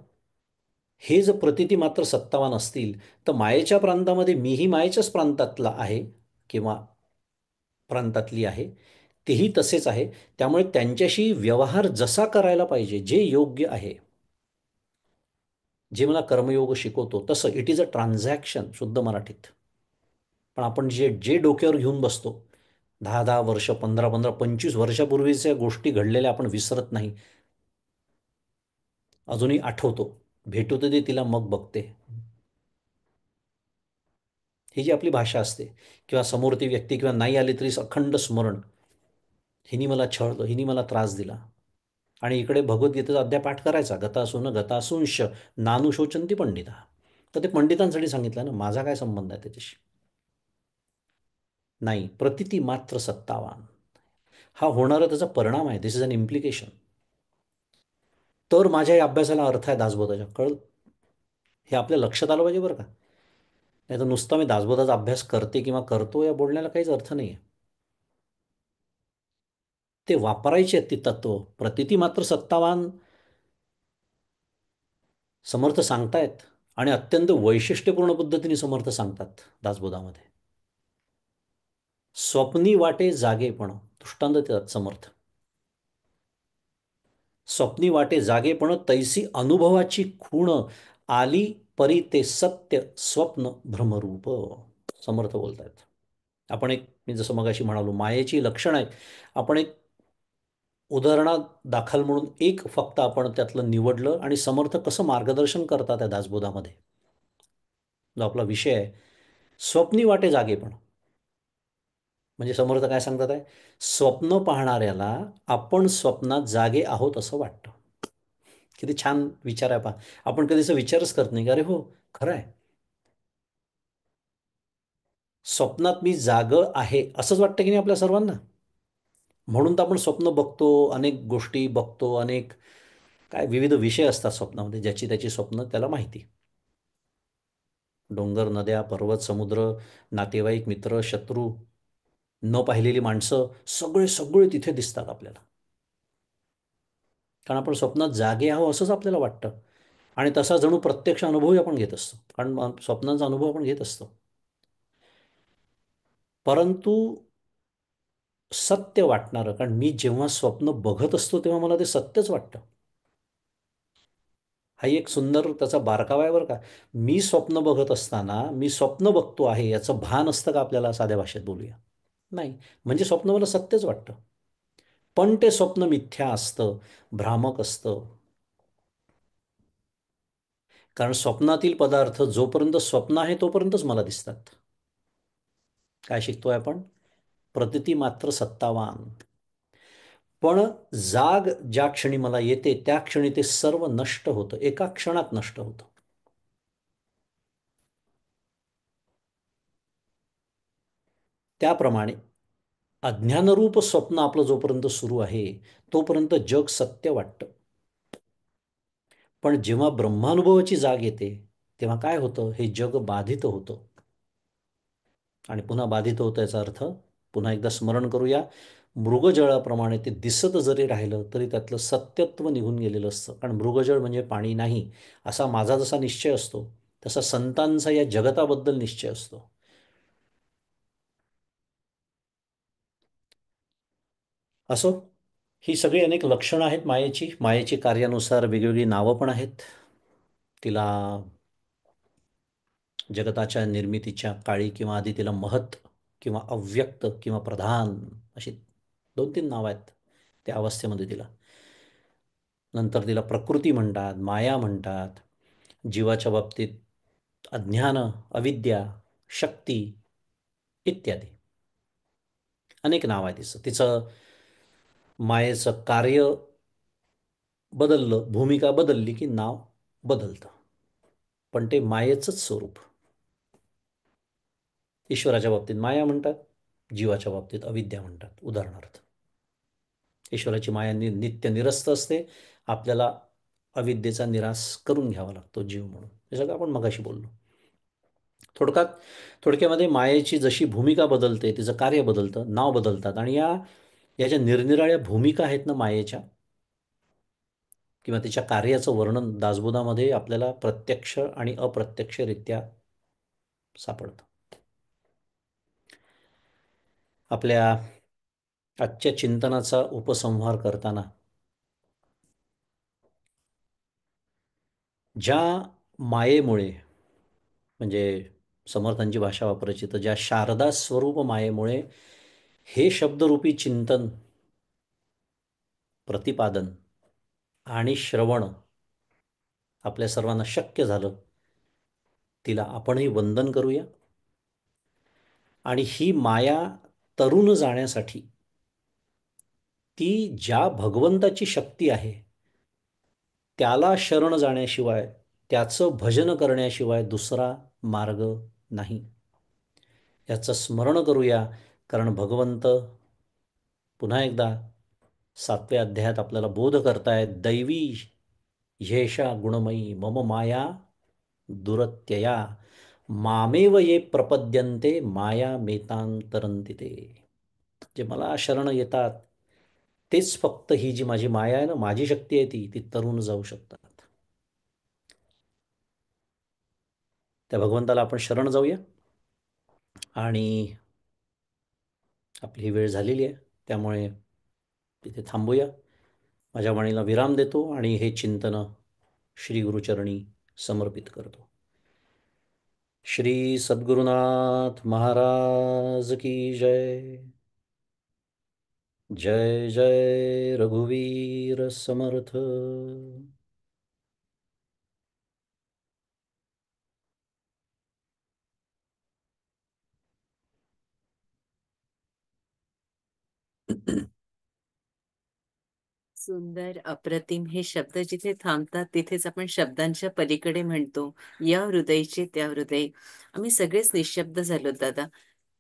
हे जर प्रतिती मात्र सत्तावान असतील तर मायेच्या प्रांतामध्ये मीही मायेच्याच प्रांतातला आहे किंवा प्रांतातली आहे, तेही तसेच आहे. त्यामुळे त्यांच्याशी व्यवहार जसा करायला पाहिजे, जे योग्य आहे, जे मला कर्मयोग शिकवतो तसं, इट इज अ ट्रान्झॅक्शन शुद्ध मराठीत. पण आपण जे जे डोक्यावर घेऊन बसतो, 10-10 वर्ष, 15-15, 25 वर्षापूर्वीच्या गोष्टी घडलेल्या आपण विसरत नाही. अजूनही आठवतो. भेटू तर दे तिला मग बघते. ही जी आपली भाषा असते किंवा समोर ती व्यक्ती किंवा नाही आली तरी अखंड स्मरण, हिनी मला छळलं, हिनी मला त्रास दिला. आणि इकडे भगवद्गीतेचा अध्याय पाठ करायचा, गतासून गतासूंश नानुशोचंती पंडिता. तर ते पंडितांसाठी सांगितलं ना, माझा काय संबंध आहे त्याच्याशी? नाही, प्रतिती मात्र सत्तावान हा होणारा त्याचा परिणाम आहे. दिस इज अन इम्प्लिकेशन. तर माझ्या या अभ्यासाला अर्थ आहे दासबोधाच्या. हे आपल्या लक्षात आलं पाहिजे बरं का. नाही तर नुसता मी दासबोधाचा अभ्यास करते किंवा करतो या बोलण्याला काहीच अर्थ नाही आहे. ते वापरायचे आहेत ती तत्व. प्रतिती मात्र सत्तावान समर्थ सांगतायत आणि अत्यंत वैशिष्ट्यपूर्ण पद्धतीने समर्थ सांगतात दासबोधामध्ये. स्वप्नी वाटे जागेपण दृष्टांत देतात समर्थ. स्वप्नी वाटे जागेपण तैसी अनुभवाची खूण आली परी ते सत्य स्वप्न भ्रमरूप. समर्थ बोलतायत. आपण एक, मी जसं मगाशी म्हणालो, मायेची लक्षणं आहेत. आपण एक उदाहरणात दाखल म्हणून एक फक्त आपण त्यातलं निवडलं आणि समर्थ कसं मार्गदर्शन करतात त्या दासबोधामध्ये. जो आपला विषय आहे, स्वप्नी वाटे जागेपण. म्हणजे समर्थ काय सांगतात आहे, स्वप्न पाहणाऱ्याला आपण स्वप्नात जागे आहोत असं वाटतं. किती छान विचार आहे पहा. आपण कधी असं विचारच करत नाही की अरे हो, खरं आहे, स्वप्नात मी जागं आहे असंच वाटतं की नाही आपल्या सर्वांना. म्हणून तर आपण स्वप्न बघतो, अनेक गोष्टी बघतो, अनेक काय विविध विषय असतात स्वप्नामध्ये, ज्याची त्याची स्वप्न त्याला माहिती. डोंगर, नद्या, पर्वत, समुद्र, नातेवाईक, मित्र, शत्रू, न पाहिलेली माणसं, सगळे सगळे तिथे दिसतात आपल्याला. कारण आपण स्वप्नात जागे आहो असंच आपल्याला वाटतं. आणि तसा जणू प्रत्यक्ष अनुभवही आपण घेत असतो, कारण स्वप्नांचा अनुभव आपण घेत असतो. परंतु सत्य वाटणारं, कारण मी जेव्हा स्वप्न बघत असतो तेव्हा मला ते सत्यच वाटतं. हा एक सुंदर त्याचा बारकावा आहे बरं का. मी स्वप्न बघत असताना मी स्वप्न बघतो आहे याचं भान असतं का आपल्याला, साध्या भाषेत बोलूया? नाही. म्हणजे स्वप्न मला सत्यच वाटतं. पण ते स्वप्न मिथ्या असतं, भ्रामक असतं. कारण स्वप्नातील पदार्थ जोपर्यंत स्वप्न आहे तोपर्यंतच मला दिसतात. काय शिकतोय आपण? प्रतीती मात्र सत्तावान. पण जाग ज्या क्षणी मला येते त्या क्षणी ते सर्व नष्ट होतं, एका क्षणात नष्ट होतं. त्याप्रमाणे अज्ञानरूप स्वप्न आपलं जोपर्यंत सुरू आहे तोपर्यंत जग सत्य वाटतं. पण जेव्हा ब्रह्मानुभवाची जाग येते तेव्हा काय होतं, हे जग बाधित होतं. आणि पुन्हा बाधित होतं याचा अर्थ पुन्हा एकदा स्मरण करूया. मृगजळाप्रमाणे ते दिसत जरी राहिलं तरी त्यातलं सत्यत्व निघून गेलेलं असतं. कारण मृगजळ म्हणजे पाणी नाही असा माझा जसा निश्चय असतो, तसा संतांचा या जगताबद्दल निश्चय असतो. असो, ही सगळी अनेक लक्षणं आहेत मायेची. मायेची कार्यानुसार वेगवेगळी नावं पण आहेत. तिला जगताच्या निर्मितीच्या काळी किंवा आधी तिला महत किंवा अव्यक्त किंवा प्रधान अशी 2-3 नावं आहेत त्या अवस्थेमध्ये तिला. नंतर तिला प्रकृती म्हणतात, माया म्हणतात. जीवाच्या बाबतीत अज्ञान, अविद्या, शक्ती इत्यादी अनेक नावं आहेत तिचं. तिचं मायेचं कार्य बदललं, भूमिका बदलली की नाव बदलतं. पण ते मायेचंच स्वरूप. ईश्वराच्या बाबतीत माया म्हणतात, जीवाच्या बाबतीत अविद्या म्हणतात. उदाहरणार्थ, ईश्वराची माया नित्य निरस्त असते. आपल्याला अविद्येचा निराश करून घ्यावा लागतो जीव म्हणून. हे सगळं आपण मगाशी बोललो. थोडक्यात थोडक्यामध्ये मायेची जशी भूमिका बदलते, तिचं कार्य बदलतं, नाव बदलतात. आणि या ज्या निरनिराळ्या भूमिका आहेत ना मायेच्या किंवा तिच्या कार्याचं वर्णन दासबोधामध्ये आपल्याला प्रत्यक्ष आणि अप्रत्यक्षरित्या सापडतं. आपल्या आजच्या चिंतनाचा उपसंहार करताना ज्या मायेमुळे, म्हणजे समर्थांची भाषा वापरायची तर ज्या शारदा स्वरूप मायेमुळे हे शब्दरूपी चिंतन, प्रतिपादन आणि श्रवण आपल्या सर्वांना शक्य झालं, तिला आपणही वंदन करूया. आणि ही माया तरुण जाण्यासाठी ती ज्या भगवंताची शक्ती आहे त्याला शरण जाण्याशिवाय, त्याचं भजन करण्याशिवाय दुसरा मार्ग नाही, याचं स्मरण करूया. कारण भगवंत पुन्हा एकदा 7व्या अध्यायात आपल्याला बोध करतायत, दैवी ह्येषा गुणमयी मम माया दुरत्यया मामेव ये प्रपद्यन्ते माया मेतां तरन्ति ते. जे मला शरण येतात तेच फक्त ही जी माझी माया आहे ना, माझी शक्ती आहे ती तरुण जाऊ शकतात. त्या भगवंताला आपण शरण जाऊया आणि आपली ही वेळ झालेली आहे. त्यामुळे तिथे थांबूया. माझ्या वाणीला विराम देतो आणि हे चिंतन श्री गुरुचरणी समर्पित करतो. श्री सद्गुरुनाथ महाराज की जय. जय जय रघुवीर समर्थ. सुंदर, अप्रतिम हे शब्द जिथे थांबतात तिथेच आपण शब्दांच्या पलीकडे म्हणतो, या हृदयचे त्या हृदय. आम्ही सगळेच निशब्द झालो दादा.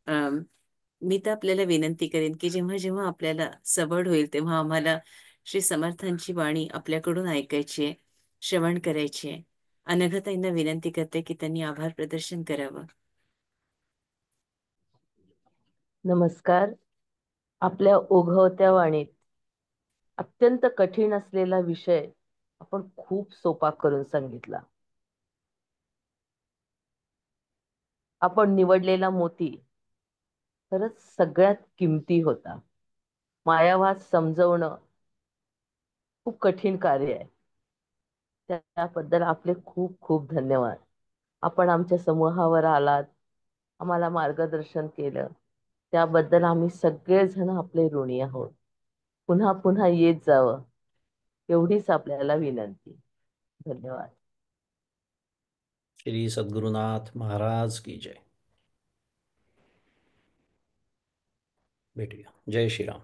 अम, मी तर आपल्याला विनंती करेन की जेव्हा जेव्हा आपल्याला सवड होईल तेव्हा आम्हाला श्री समर्थांची वाणी आपल्याकडून ऐकायची आहे, श्रवण करायची आहे. अनघताईंना विनंती करते की त्यांनी आभार प्रदर्शन करावं. नमस्कार. आपल्या ओघवत्या वाणीत अत्यंत कठीण असलेला विषय आपण खूप सोपा करून सांगितला. आपण निवडलेला मोती खरंच सगळ्यात किमती होता. मायावाद समजवणं खूप कठीण कार्य आहे. त्याबद्दल आपले खूप खूप धन्यवाद. आपण आमच्या समूहावर आलात, आम्हाला मार्गदर्शन केलं, त्याबद्दल आम्ही सगळेजण आपले ऋणी आहोत. पुन्हा पुन्हा येत जावं एवढीच आपल्याला विनंती. धन्यवाद. श्री सद्गुरुनाथ महाराज की जय. भेटूया. जय श्रीराम.